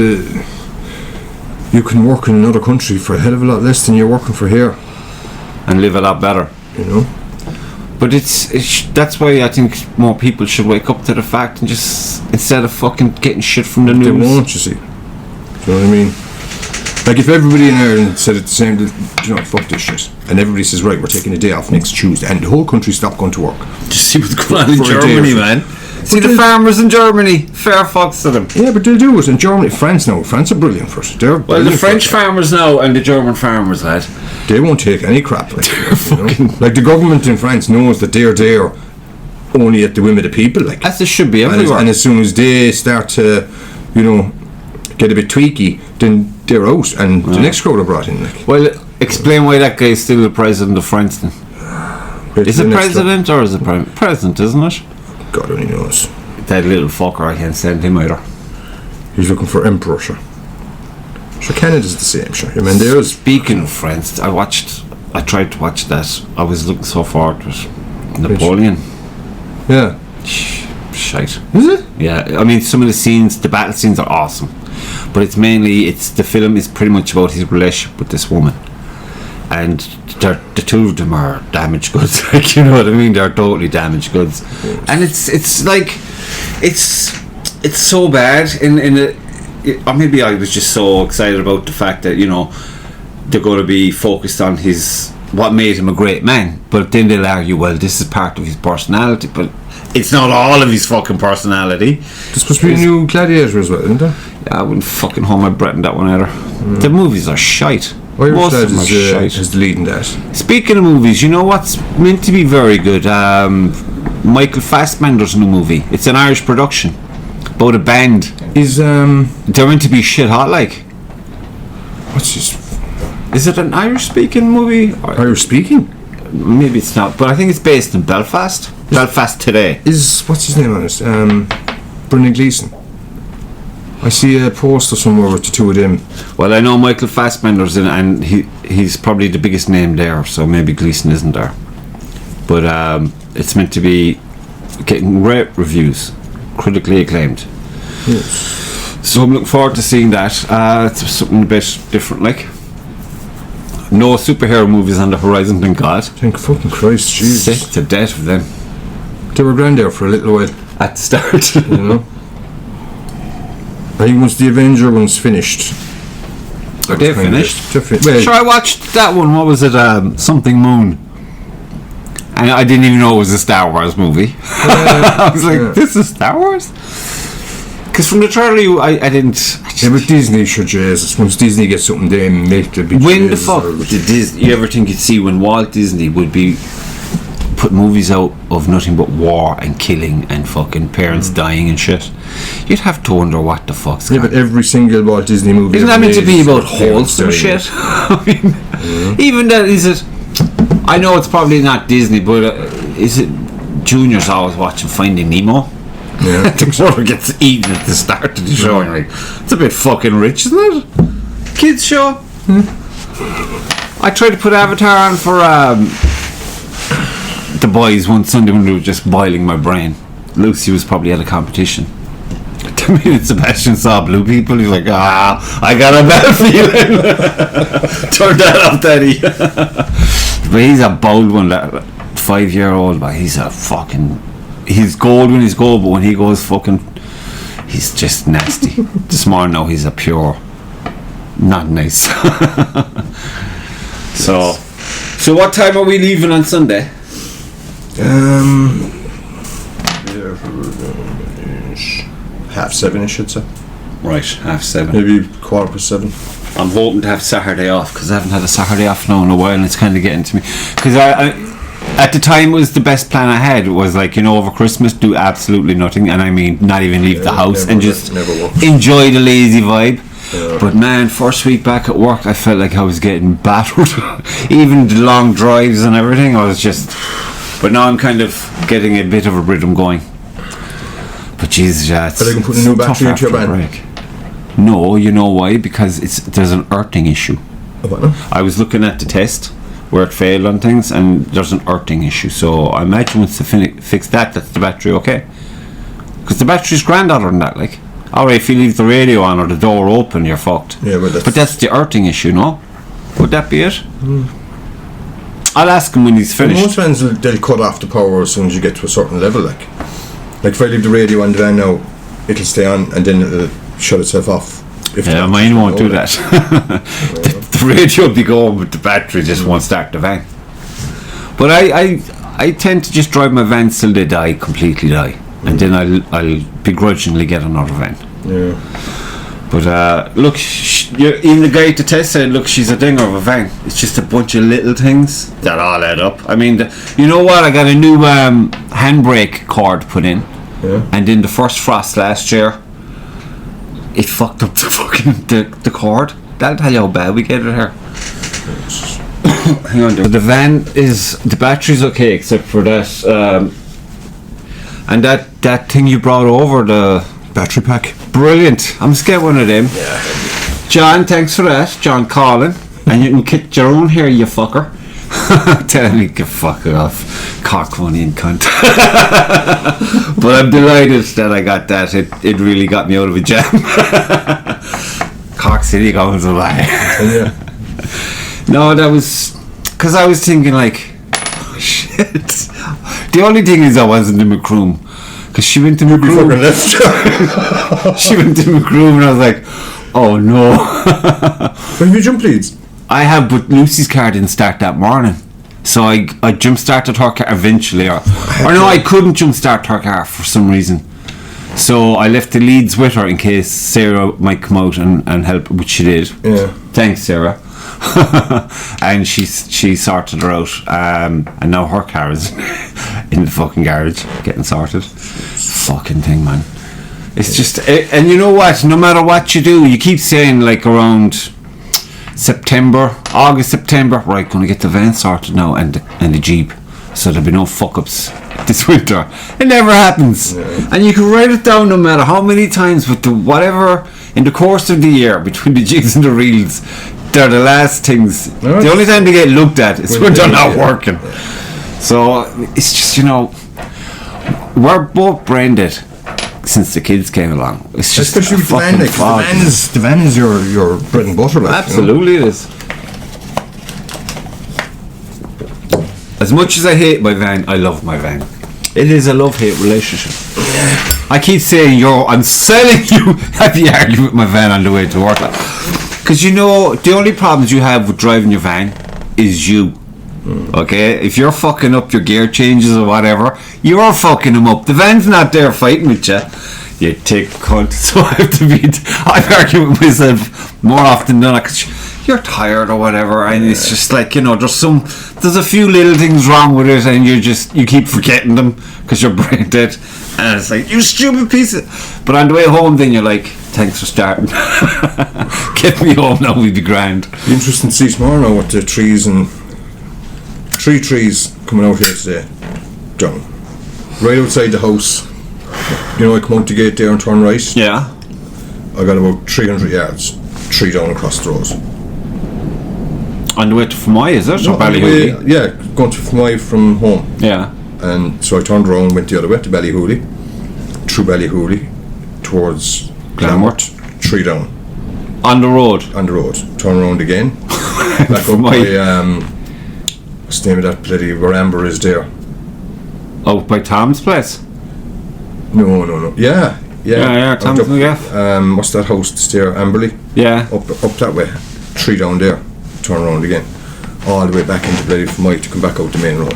B: you can work in another country for a hell of a lot less than you're working for here.
A: And live a lot better.
B: You know?
A: But it's that's why I think more people should wake up to the fact and just, instead of fucking getting shit from the news.
B: They won't, you see. Do you know what I mean? Like, if everybody in Ireland said it the same, you know, fuck this shit, and everybody says, right, we're taking a day off next Tuesday, and the whole country stopped going to work.
A: Just see what's going on in Germany, man. See the farmers in Germany, fair fucks to them.
B: Yeah, but they'll do it in Germany. France are brilliant for it.
A: Well, the French farmers now and the German farmers, lad,
B: they won't take any crap. Like, you know? Like, the government in France knows that they're there only at the whim of the people. Like,
A: as it should be everywhere.
B: And as soon as they start to, you know, get a bit tweaky, then they're out, and the next crowd are brought in. Like.
A: Well, explain why that guy's still the president of France then. Is it president or is it president, isn't it?
B: God only knows.
A: That little fucker, I can't stand him either.
B: He's looking for emperor, sure. Sure, Canada's the same, sure. I mean, there's...
A: Speaking of France, I tried to watch that. I was looking so forward to it. Napoleon.
B: Yeah.
A: Shite.
B: Is it?
A: Yeah, I mean, some of the battle scenes are awesome. But the film is pretty much about his relationship with this woman. And the two of them are damaged goods, like, you know what I mean? They're totally damaged goods, and it's like it's so bad. Or maybe I was just so excited about the fact that, you know, they're going to be focused on what made him a great man, but then they'll argue, well, this is part of his personality, but it's not all of his fucking personality.
B: There's supposed to be a new Gladiator as well, isn't there?
A: Yeah, I wouldn't fucking hold my breath in that one either. The movies are shite.
B: Irish Dad is the lead in that.
A: Speaking of movies, you know what's meant to be very good? Michael Fassbender's new movie. It's an Irish production about a band.
B: Is
A: They're meant to be shit hot, like.
B: what's his
A: Is it an Irish speaking movie?
B: Irish speaking?
A: Maybe it's not, but I think it's based in Belfast. Belfast today.
B: Is what's his name on it? Brendan Gleeson. I see a poster somewhere with the two of them.
A: Well, I know Michael Fassbender's in it, and he's probably the biggest name there, so maybe Gleeson isn't there. But it's meant to be getting great reviews, critically acclaimed.
B: Yes.
A: So I'm looking forward to seeing that. It's something a bit different, like. No superhero movies on the horizon, thank God.
B: Thank fucking Christ, Jesus.
A: Sick to death of them.
B: They were grand there for a little while,
A: At the start.
B: you know. I think once the Avenger one's finished.
A: Are they finished?
B: Well,
A: Sure, I watched that one. What was it? Something Moon. And I didn't even know it was a Star Wars movie. I was like, this is Star Wars? Because from the trailer, I didn't.
B: yeah, but Disney, sure, Jesus. Once Disney gets something, they make the big.
A: When the fuck did Disney? You ever think you'd see when Walt Disney would be put movies out of nothing but war and killing and fucking parents dying and shit? You'd have to wonder what the fuck's
B: Yeah,
A: going
B: but every single Walt Disney movie.
A: Isn't that meant to
B: made
A: be
B: is
A: about
B: parents
A: wholesome
B: dying.
A: shit? I mean, even that, is it? I know it's probably not Disney, but is it? Junior's always watching Finding Nemo.
B: Yeah.
A: The water gets eaten at the start of the show, and you're like, it's a bit fucking rich, isn't it? Kids show. I tried to put Avatar on for the boys one Sunday when they were just boiling my brain. Lucy was probably at a competition. The minute Sebastian saw blue people, he's like, I got a bad feeling. Turn that off, Daddy. But he's a bold one, that 5-year-old, but he's a fucking. He's gold when he's gold, but when he goes fucking, he's just nasty. This morning now, he's a pure, not nice. So what time are we leaving on Sunday?
B: Yeah, 7:30, I'd say.
A: Right, 7:30.
B: Maybe 7:15.
A: I'm hoping to have Saturday off, because I haven't had a Saturday off now in a while, and it's kind of getting to me. Because I at the time, it was the best plan I had. It was like, over Christmas, do absolutely nothing, and I mean, not even leave the house, and just enjoy the lazy vibe. Yeah. But man, first week back at work, I felt like I was getting battered. Even the long drives and everything, I was just. But now I'm kind of getting a bit of a rhythm going. But Jesus, yeah, it's.
B: But I can put a new battery into your van.
A: No, you know why? Because there's an earthing issue.
B: What now?
A: I was looking at the test where it failed on things, and there's an earthing issue. So I imagine once they fix that, that's the battery okay. Because the battery's grand other than that, like. Alright, if you leave the radio on or the door open, you're fucked.
B: Yeah,
A: but that's the earthing issue, no? Would that be it? I'll ask him when he's finished.
B: Well, most vans, they'll cut off the power as soon as you get to a certain level, like if I leave the radio on the van now, it'll stay on and then it'll shut itself off.
A: Yeah, mine won't do that. The radio will be going, but the battery just won't start the van. But I tend to just drive my vans till they completely die, and then I'll begrudgingly get another van.
B: Yeah.
A: But look, even the guy at the test said, look, she's a dinger of a van. It's just a bunch of little things that all add up. I mean, you know what? I got a new handbrake cord put in, and in the first frost last year, it fucked up the fucking the cord. That'll tell you how bad we get it here. Hang on, the van is, the battery's okay except for that, and that thing you brought over, the
B: battery pack.
A: Brilliant. I'm just get one of them.
B: Yeah.
A: John, thanks for that. John Collin. And you can get your own here, you fucker. Tell me to fuck it off. Cock money and cunt. But I'm delighted that I got that. It really got me out of a jam. Cork City goes away.
B: Yeah.
A: No, that was because I was thinking like, oh, shit. The only thing is I wasn't in Macroom. Because she went to Macroom. She went to Macroom and I was like, oh no.
B: When have you jump leads?
A: I have, but Lucy's car didn't start that morning. So I jump started her car eventually. Or no, I couldn't jump start her car for some reason. So I left the leads with her in case Sarah might come out and help, which she did.
B: Yeah.
A: Thanks, Sarah. And she sorted her out. And now her car is in the fucking garage, getting sorted. Fucking thing, man. It's just, and you know what? No matter what you do, you keep saying like around August, September, right? Going to get the van sorted now and the Jeep, so there'll be no fuck ups this winter. It never happens, and you can write it down no matter how many times. But whatever in the course of the year between the jigs and the reels, they're the last things. The only time they get looked at is when they're not working. So it's just, you know, we're both branded since the kids came along. It's just
B: especially with the van, the van is your bread and butter. Like,
A: absolutely, you know? It is. As much as I hate my van, I love my van. It is a love-hate relationship. I keep saying, I'm selling you at the argument with my van on the way to work. Because you know, the only problems you have with driving your van is you. Okay? If you're fucking up your gear changes or whatever, you're fucking them up. The van's not there fighting with you. You take cunt. So I argue with myself more often than not, because you're tired or whatever, and it's just like, you know, there's a few little things wrong with it, and you keep forgetting them because you're brain dead, and it's like, you stupid piece of. But on the way home, then you're like, thanks for starting. Get me home now, we'd be grand.
B: Interesting to see tomorrow now with the trees and 3 trees coming out here today, down right outside the house. You know, I come out the gate there and turn right.
A: Yeah.
B: I got about 300 yards, 3 down across the road.
A: On the way to Fermoy, is it?
B: No,
A: or Ballyhooly?
B: Yeah, going to Fermoy from home.
A: Yeah.
B: And so I turned around, went the other way to Ballyhooly, through Ballyhooly, towards Glenworth, 3 down.
A: On the road?
B: On the road. Turn around again. Back up by, what's the name of that bloody, where Amber is there?
A: Oh, by Tom's place?
B: No. Yeah,
A: Tom's McGaff.
B: what's that house that's there? Amberley?
A: Yeah.
B: Up that way. 3 down there. Turn around again. All the way back into bloody Fermoy to come back out the main road.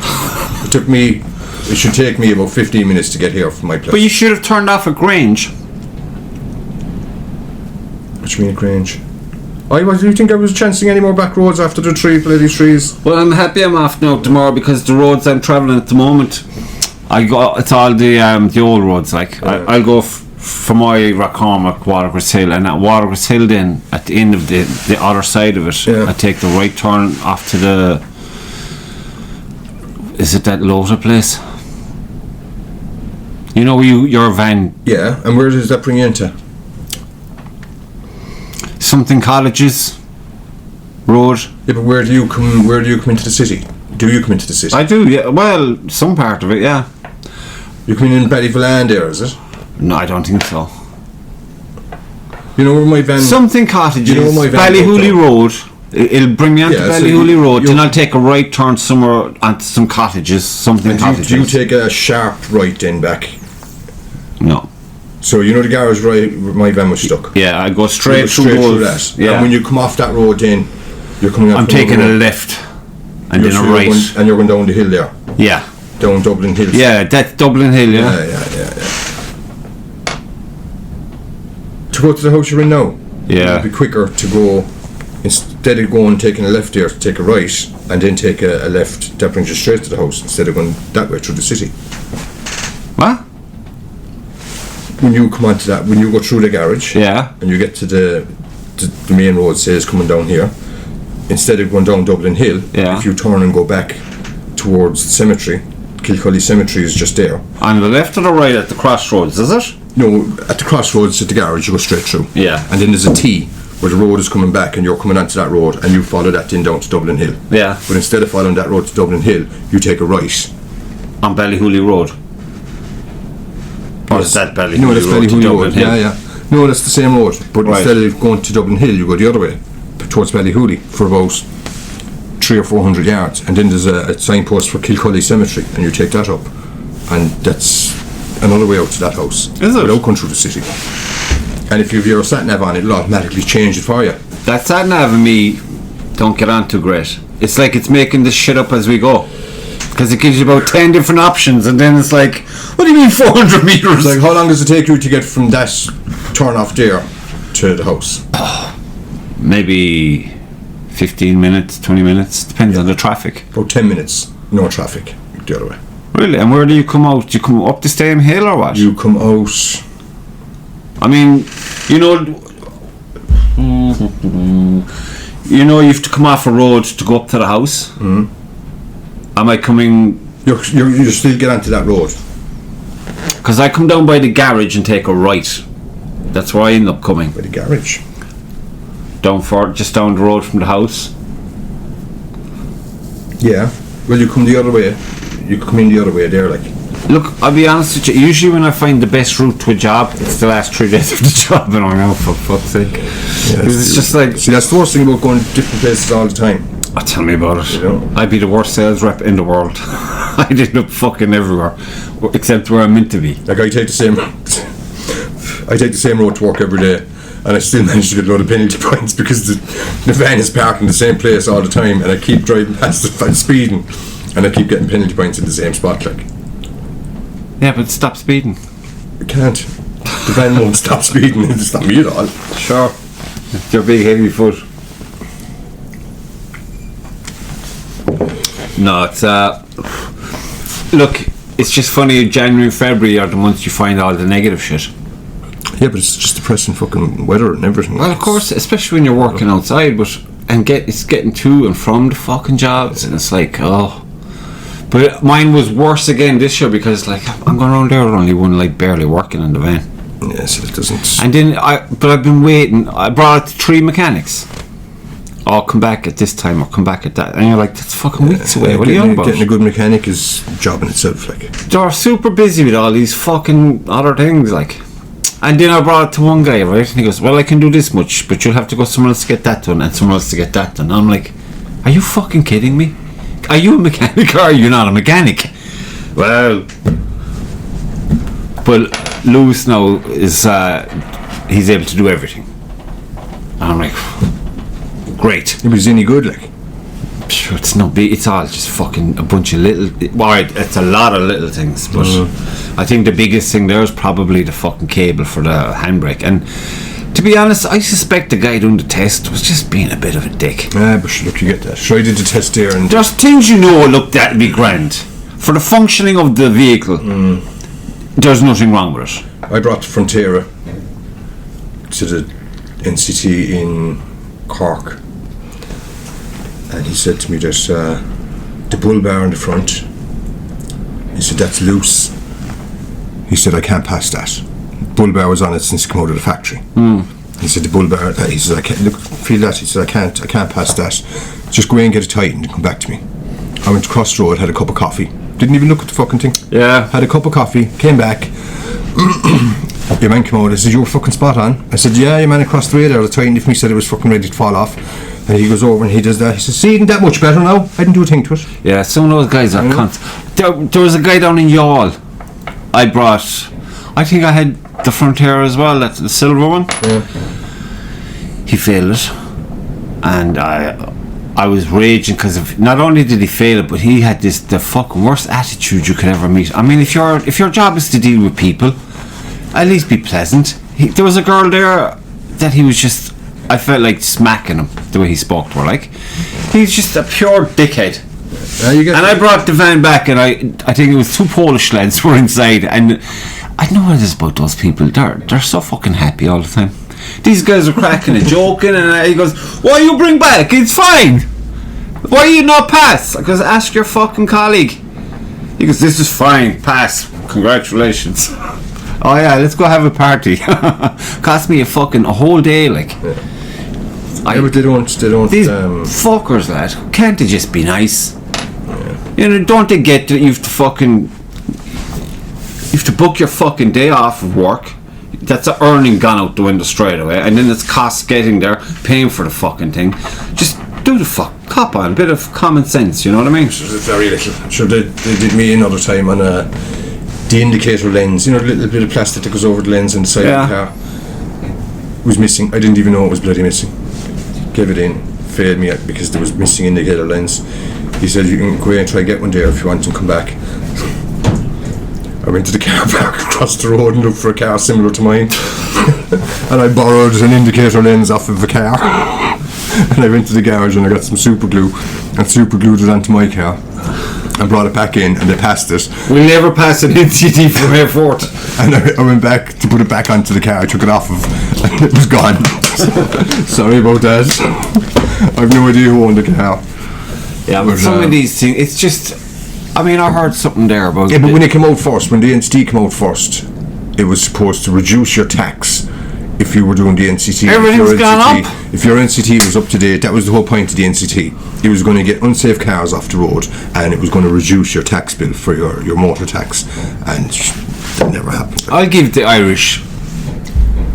B: It should take me about 15 minutes to get here from my place.
A: But you should have turned off at Grange.
B: What do you mean Grange? Do you think I was chancing any more back roads after the 3 bloody trees?
A: Well, I'm happy I'm off now tomorrow, because the roads I'm travelling at the moment, it's all the old roads. Like I'll go from my Rackcormac, Watercress Hill, and at Watercress Hill, then at the end of the other side of it, I take the right turn off to the. Is it that Lota place? You know, your van.
B: Yeah, and where does that bring you into?
A: Something Cottages Road.
B: Yeah, but where do you come into the city? Do you come into the city?
A: I do, yeah. Well, some part of it, yeah.
B: You come in Ballyvillan there, is it?
A: No, I don't think so.
B: You know where my van...
A: Something Cottages,
B: you know where my van
A: Ballyhooly Road. It'll bring me onto Ballyhooly Road, then I'll take a right turn somewhere onto some cottages, something Cottages.
B: Do you take a sharp right then back?
A: No.
B: So you know the garage right where my van was stuck?
A: Yeah, I go straight through
B: that.
A: Yeah.
B: And when you come off that road then, you're coming up...
A: I'm taking a left and then a right.
B: And you're going down the hill there?
A: Yeah.
B: Down Dublin Hill?
A: Yeah, that's Dublin Hill, yeah.
B: Yeah. To go to the house you're in now?
A: Yeah.
B: It'd be quicker to go, instead of going taking a left there, to take a right and then take a left that brings you straight to the house instead of going that way through the city.
A: What?
B: When you come onto that, when you go through the garage, and you get to the main road, says coming down here, instead of going down Dublin Hill, if you turn and go back towards the cemetery, Kilcully Cemetery is just there.
A: On the left or the right at the crossroads, is it?
B: No, at the crossroads at the garage you go straight through.
A: Yeah.
B: And then there's a T where the road is coming back and you're coming onto that road and you follow that then down to Dublin Hill.
A: Yeah.
B: But instead of following that road to Dublin Hill, you take a right.
A: On Ballyhooly Road? Or is that Ballyhooly Road?
B: No, that's Ballyhooly Road.
A: Hill?
B: Yeah. No, that's the same road. But instead of going to Dublin Hill, you go the other way, towards Ballyhooly, for about 300 or 400 yards. And then there's a signpost for Kilcully Cemetery, and you take that up. And that's another way out to that house.
A: Is it?
B: Without going through the city. And if you have your sat-nav on, it'll automatically change it for you.
A: That sat-nav and me don't get on too great. It's like it's making this shit up as we go. Because it gives you about 10 different options, and then it's like, what do you mean 400 metres?
B: Like, how long does it take you to get from that turn off there to the house?
A: Maybe 15 minutes, 20 minutes, depends on the traffic.
B: About 10 minutes, no traffic, the other way.
A: Really? And where do you come out? Do you come up the same hill or what?
B: You come out.
A: I mean, you know, you have to come off a road to go up to the house.
B: Mm.
A: Am I coming?
B: You still get onto that road.
A: Because I come down by the garage and take a right. That's where I end up coming.
B: By the garage.
A: Just down the road from the house.
B: Yeah. Well, you come the other way. You come in the other way there, like.
A: Look, I'll be honest with you. Usually, when I find the best route to a job, it's the last 3 days of the job, and I'm out for fuck's sake.
B: Yeah,
A: it's just like.
B: See, that's the worst thing about going to different places all the time.
A: Oh, tell me about it.
B: You know?
A: I'd be the worst sales rep in the world. I'd end up fucking everywhere, except where I'm meant to be.
B: Like I take the same road to work every day, and I still manage to get a load of penalty points because the van is parked in the same place all the time, and I keep driving past the speeding, and I keep getting penalty points in the same spot, like.
A: Yeah, but stop speeding.
B: I can't. The van won't stop speeding. It'll stop me at all.
A: Sure. It's your big heavy foot. No, it's look, it's just funny. January, February are the months you find all the negative shit.
B: Yeah, but it's just depressing fucking weather and everything.
A: Well, of course, especially when you're working outside, it's getting to and from the fucking jobs, and it's like, oh. But mine was worse again this year because, like, I'm going around there with only one light barely working in the van.
B: Yes, it doesn't.
A: And then I've been waiting. I brought it to 3 mechanics. Oh, come back at this time or come back at that, and you're like, that's fucking weeks away. What are you on about?
B: Getting a good mechanic is a job in itself, like.
A: They're super busy with all these fucking other things, like. And then I brought it to one guy, right? And he goes, well, I can do this much, but you'll have to go somewhere else to get that done and somewhere else to get that done. And I'm like, are you fucking kidding me? Are you a mechanic or are you not a mechanic? Well, Lewis now is he's able to do everything. And I'm like, great.
B: It was any good, like.
A: Sure, it's not big. It's all just fucking a bunch of little. Alright, it's a lot of little things, but I think the biggest thing there is probably the fucking cable for the handbrake. And to be honest, I suspect the guy doing the test was just being a bit of a dick.
B: But look, you get that. So I did the test there, and
A: there's things look, that'd be grand for the functioning of the vehicle. There's nothing wrong with it.
B: I brought the Frontera to the NCT in Cork. And he said to me, there's the bull bar in the front. He said, that's loose. He said, I can't pass that. Bull bar was on it since it came out of the factory. He said, the bull bar, he said, I can't, look, feel that. He said, I can't pass that. Just go in and get it tightened and come back to me. I went across the road, had a cup of coffee. Didn't even look at the fucking thing.
A: Yeah.
B: Had a cup of coffee, came back. Your man came out, I said, you were fucking spot on. I said, yeah, your man across the way there, the tightened it for me, said it was fucking ready to fall off. And he goes over and he does that. He says, see, isn't that much better now? I didn't do a thing to it.
A: Yeah, some of those guys are cunts. There was a guy down in Youghal I think I had the Frontera as well, that's the silver one.
B: Yeah.
A: He failed it. And I was raging because not only did he fail it, but he had the fucking worst attitude you could ever meet. I mean, if your job is to deal with people, at least be pleasant. There was a girl there that he was just, I felt like smacking him the way he spoke to her. Like, he's just a pure dickhead. I brought the van back, and I think it was 2 Polish lads were inside, and I know what it is about those people. They're so fucking happy all the time. These guys are cracking and joking, and he goes, "Why you bring back? It's fine. Why you not pass?" I goes, "Ask your fucking colleague." He goes, "This is fine. Pass. Congratulations." Oh yeah, let's go have a party. Cost me a whole day, like.
B: Yeah. But they don't.
A: These fuckers, lad. Can't they just be nice?
B: Yeah.
A: Don't they get that you have to book your fucking day off of work? That's a earning gone out the window straight away, and then it's costs getting there, paying for the fucking thing. Just do the cop on, a bit of common sense, you know what I mean?
B: Very little. Sure, they did me another time on the indicator lens, the little bit of plastic that goes over the lens inside the car. Was missing. I didn't even know it was bloody missing. Gave it in, failed me because there was missing indicator lens. He said, you can go in and try and get one there if you want and come back. I went to the car park across the road and looked for a car similar to mine. And I borrowed an indicator lens off of a car. And I went to the garage and I got some super glue and super glued it onto my car. and brought it back in, and they passed it.
A: We'll never pass an NCT from airport.
B: And I went back to put it back onto the car. I took it off and it was gone. Sorry about that. I've no idea who owned the car.
A: Yeah, but some of these things, it's just. I mean, I heard something there about.
B: Yeah, but when it came out first, when the NCT came out first, it was supposed to reduce your tax if you were doing the NCT.
A: Everything's gone up.
B: If your NCT was up to date, that was the whole point of the NCT. It was going to get unsafe cars off the road, and it was going to reduce your tax bill for your motor tax, and that never happened.
A: I'll give the Irish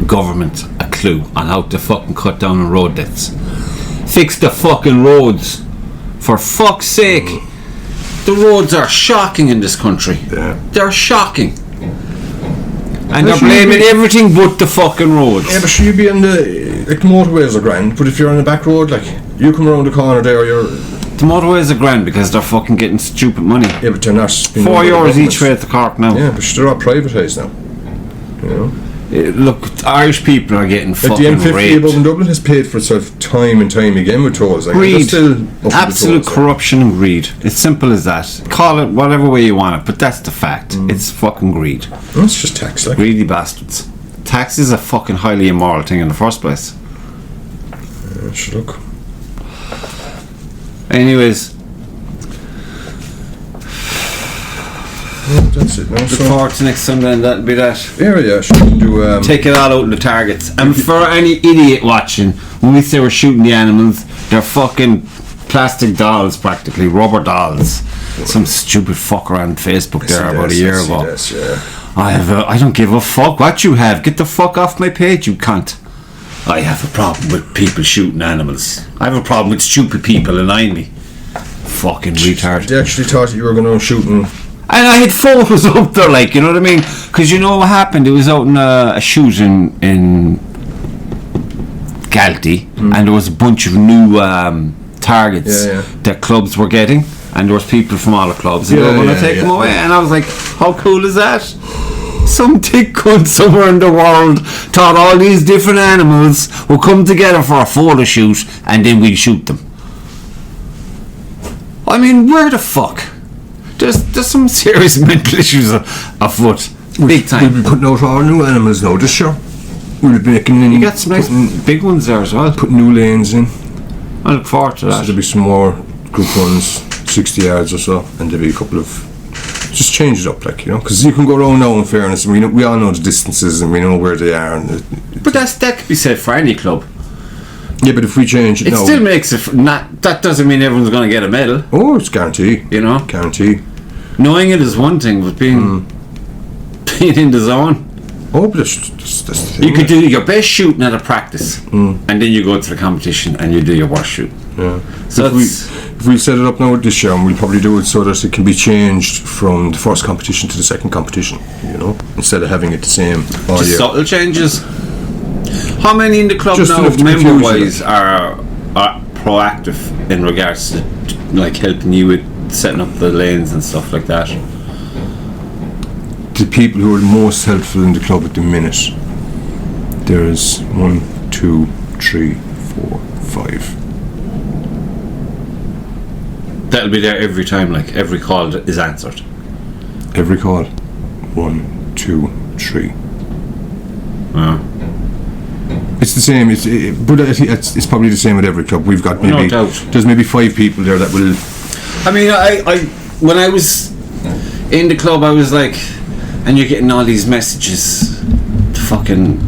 A: government a clue on how to fucking cut down on road deaths. Fix the fucking roads, for fuck's sake. The roads are shocking in this country.
B: Yeah.
A: They're shocking. And they're blaming everything but the fucking roads.
B: Yeah, but should you be on the motorways are grand, but if you're on the back road, like you come around the corner there,
A: the motorways are grand because they're fucking getting stupid money.
B: Yeah, but they're not.
A: €4 each way to Cork now.
B: Yeah, but they're all privatised now. You know.
A: Look, Irish people are getting fucking
B: the M50
A: raped.
B: above in Dublin has paid for itself time and time again with tolls. Like,
A: greed,
B: still
A: absolute corruption and greed. It's simple as that. Call it whatever way you want it, but that's the fact. It's fucking greed.
B: No, it's just tax, like.
A: Greedy bastards. Tax is a fucking highly immoral thing in the first place.
B: Look.
A: Anyways.
B: That's it. No,
A: Look forward to next Sunday, and that'll be that.
B: Yeah, should do.
A: Take it all out in the targets. And for any idiot watching, when we say we're shooting the animals, they're fucking plastic dolls, practically rubber dolls. Some stupid fucker on Facebook there about a year ago. I don't give a fuck what you have. Get the fuck off my page, you cunt. I have a problem with people shooting animals. I have a problem with stupid people annoying me. Fucking retard.
B: They actually thought you were going to shoot them.
A: And I had photos up there, like, you know what I mean? Because you know what happened? It was out in a shoot in Galtee, and there was a bunch of new targets that clubs were getting, and there was people from all the clubs, and they were going to take them away. And I was like, how cool is that? Some dick cunt somewhere in the world thought all these different animals will come together for a photo shoot, and then we'll shoot them. I mean, where the fuck? There's some serious mental issues afoot. Big time.
B: We'll be putting out all new animals now this year. We'll be making
A: You got some nice big ones there as well.
B: Putting new lanes in.
A: I look forward to that.
B: So there'll be some more group ones, 60 yards or so, and there'll be a couple of. Just change it up, like, you know, because you can go around now in fairness, and we all know the distances and we know where they are.
A: But that could be said for any club.
B: Yeah, but if we change it now.
A: It still makes it not. That doesn't mean everyone's going to get a medal.
B: Oh, it's guaranteed.
A: You know?
B: Guaranteed.
A: Knowing it is one thing, but being in the zone.
B: Oh, but that's the thing.
A: You could do your best shooting at a practice, and then you go to the competition and you do your worst shoot.
B: Yeah.
A: So
B: if we set it up now this year, and we'll probably do it so that it can be changed from the first competition to the second competition, you know, instead of having it the same all
A: just
B: year.
A: Subtle changes. How many in the club
B: Just
A: now,
B: enough to
A: member-wise, are proactive in regards to like helping you with setting up the lanes and stuff like that?
B: The people who are most helpful in the club at the minute, there's 1, 2, 3, 4, 5.
A: That'll be there every time, like every call is answered.
B: Every call. 1, 2, 3. It's the same. But it's probably the same at every club. We've got maybe
A: no doubt.
B: There's maybe 5 people there that will.
A: I mean, I when I was in the club, I was like, and you're getting all these messages to fucking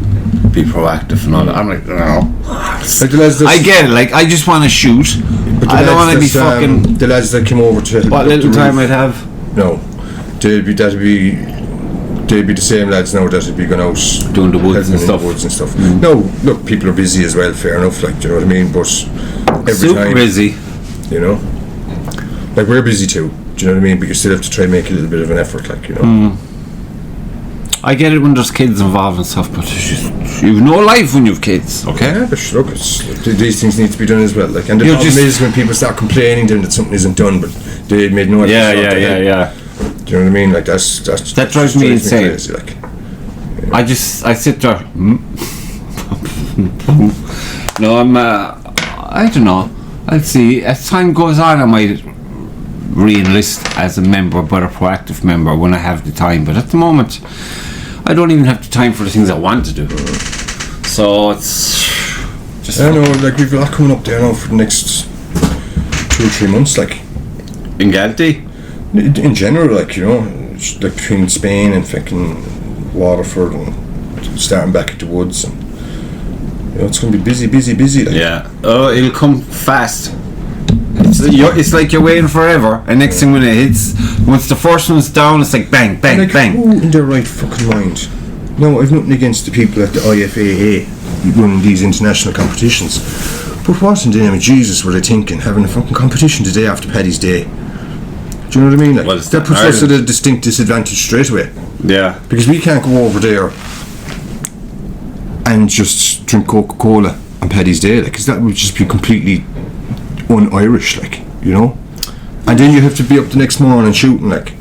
A: be proactive and all that. I'm like, no. I get it. Like, I just want to shoot.
B: But
A: I don't want to be fucking.
B: The lads that came over to.
A: What little time I'd have?
B: No, they'd be the same lads now that would be going out
A: doing the woods and stuff.
B: No, look, people are busy as well. Fair enough, like, do you know what I mean? But every
A: super
B: time,
A: busy.
B: You know, like, we're busy too. Do you know what I mean? But you still have to try and make a little bit of an effort, like, you know.
A: I get it when there's kids involved and stuff, but you've no life when you've kids, okay?
B: Yeah, but look, these things need to be done as well. Like, and the problem is when people start complaining then that something isn't done, but they made no effort.
A: Yeah.
B: Do you know what I mean? Like, that
A: drives me insane.
B: Crazy, like, you know.
A: I sit there. No, I don't know. I'll see. As time goes on, I might re-enlist as a member, but a proactive member when I have the time. But at the moment, I don't even have the time for the things I want to do. So it's just...
B: I know, like, we've a lot coming up there now for the next 2 or 3 months, like.
A: In Galtee?
B: In general, like, you know, like between Spain and fucking Waterford and starting back at the woods, and you know, it's going to be busy, like.
A: Yeah. Oh, it'll come fast. It's like you're waiting forever, and next thing when it hits, once the first one's down, it's like bang, bang,
B: like,
A: bang.
B: Who in their right fucking mind? No, I've nothing against the people at the IFAA running these international competitions, but what in the name of Jesus were they thinking, having a fucking competition the day after Paddy's Day? Do you know what I mean? Like, that puts us at a distinct disadvantage straight away.
A: Yeah.
B: Because we can't go over there and just drink Coca-Cola on Paddy's Day, like, because that would just be completely un-Irish, like, you know. And then you have to be up the next morning shooting, like.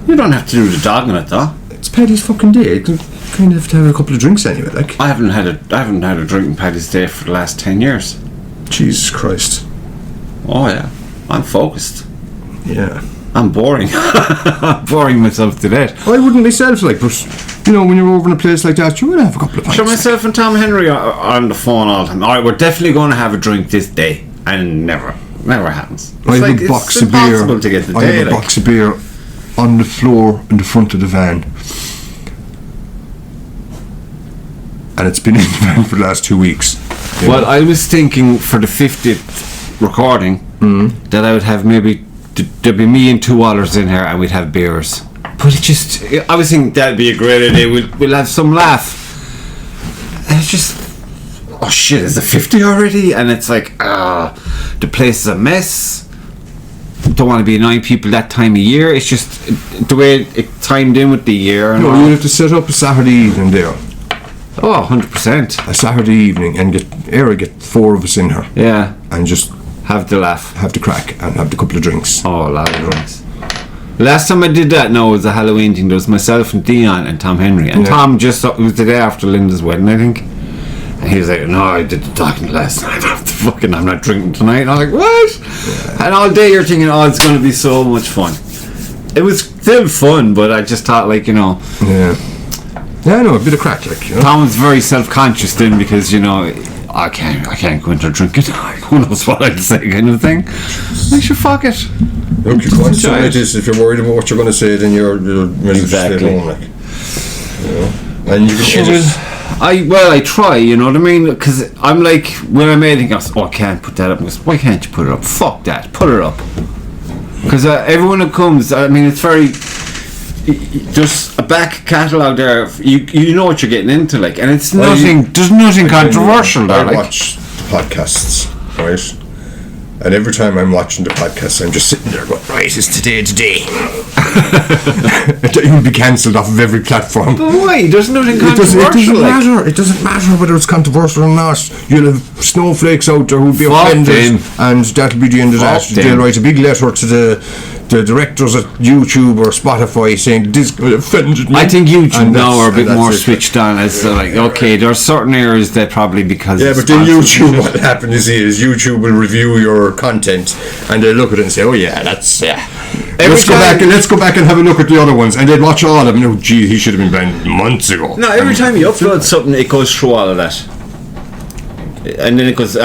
A: You don't have to do the dogging it though.
B: It's Paddy's fucking day. You kind of have to have a couple of drinks anyway, like.
A: I haven't had a drink on Paddy's Day for the last 10 years.
B: Jesus Christ.
A: Oh yeah, I'm focused.
B: Yeah.
A: I'm boring. I'm boring myself to death.
B: I wouldn't myself, like, but you know, when you're over in a place like that, you would have a couple of pints.
A: So myself and Tom Henry are on the phone all the time. Alright, we're definitely going to have a drink this day, and never happens.
B: I have a box of beer.
A: To get the
B: I
A: day,
B: have a box of beer on the floor in the front of the van, and it's been in the van for the last 2 weeks.
A: Well, I was thinking for the 50th recording that I would have maybe there'd be me and 2 others in here, and we'd have beers. But I was thinking that'd be a great idea. We'll have some laugh. And it's just, oh shit, is it 50 already? And it's like, the place is a mess. Don't want to be annoying people that time of year. It's just the way it timed in with the year.
B: No, you have to set up a Saturday evening there.
A: Oh, 100%.
B: A Saturday evening, and get 4 of us in here.
A: Yeah.
B: And just
A: have the laugh,
B: have the crack, and have the couple of drinks.
A: Oh, a lot of drinks. Last time I did that, was a Halloween thing. There was myself and Dion and Tom Henry, and Tom it was the day after Linda's wedding, I think. And he was like, "No, I did the talking last night. I'm not drinking tonight." And I was like, "What?" Yeah. And all day you're thinking, "Oh, it's going to be so much fun." It was still fun, but I just thought, like, you know.
B: Yeah. Yeah, I know, a bit of crack, like, you know.
A: Tom was very self-conscious then because, you know, I can't go into drinking. Who knows what I'd say, kind of thing. I should fuck it.
B: Look, you can't say it is. If you're worried about what you're going to say, then you're ready to stay home, like. You know? And you can edit.
A: I try, you know what I mean? Because I'm like, when I'm editing, I say, I can't put that up. I go, why can't you put it up? Fuck that, put it up. Because everyone that comes, I mean, it's very. There's a back catalogue there. You know what you're getting into, like, and it's nothing. There's nothing controversial there.
B: I watch the podcasts, right? And every time I'm watching the podcast, I'm just sitting there going, right, it's today. It will be cancelled off of every platform.
A: But why? There's nothing controversial.
B: It doesn't matter whether it's controversial or not. You'll have snowflakes out there who'll be offended, and that'll be the end of that. They'll write a big letter to the directors at YouTube or Spotify saying this offended me.
A: I think YouTube now are a bit more switched on as like, okay, there are certain areas that probably because
B: but then YouTube, what will happen is YouTube will review your content and they'll look at it and say, oh yeah, that's let's go back and have a look at the other ones, and they'd watch all of them. Oh gee, he should have been banned months ago.
A: No, every time you upload something, it goes through all of that, and then it goes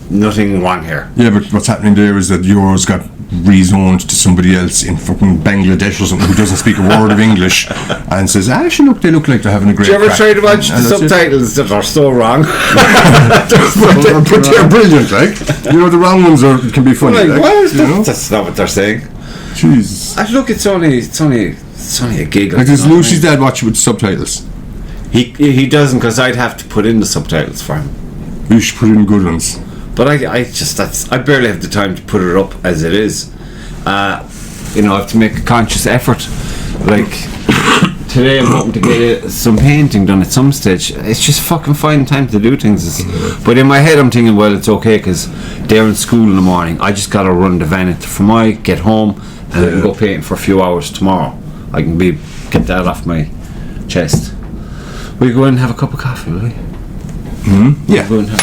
A: nothing wrong here.
B: Yeah, but what's happening there is that yours got rezoned to somebody else in fucking Bangladesh or something who doesn't speak a word of English and says, actually look, they look like they're having a great
A: crack. Do you ever try to watch the subtitles that are so wrong?
B: but they're brilliant, like. You know, the wrong ones can be funny.
A: Like, what is that? That's not what they're saying.
B: Jesus.
A: Look, it's only a gig.
B: Like, does Lucy's dad watch it with subtitles?
A: He doesn't, because I'd have to put in the subtitles for him.
B: You should put in good ones.
A: But I barely have the time to put it up as it is. You know, I have to make a conscious effort. Like today, I'm hoping to get some painting done at some stage. It's just fucking finding time to do things. But in my head, I'm thinking, well, it's okay because they're in school in the morning. I just gotta run the van into Fermoy, get home, and I can go painting for a few hours tomorrow. I can get that off my chest. Will you go in and have a cup of coffee, will you?
B: Yeah.
A: Go and have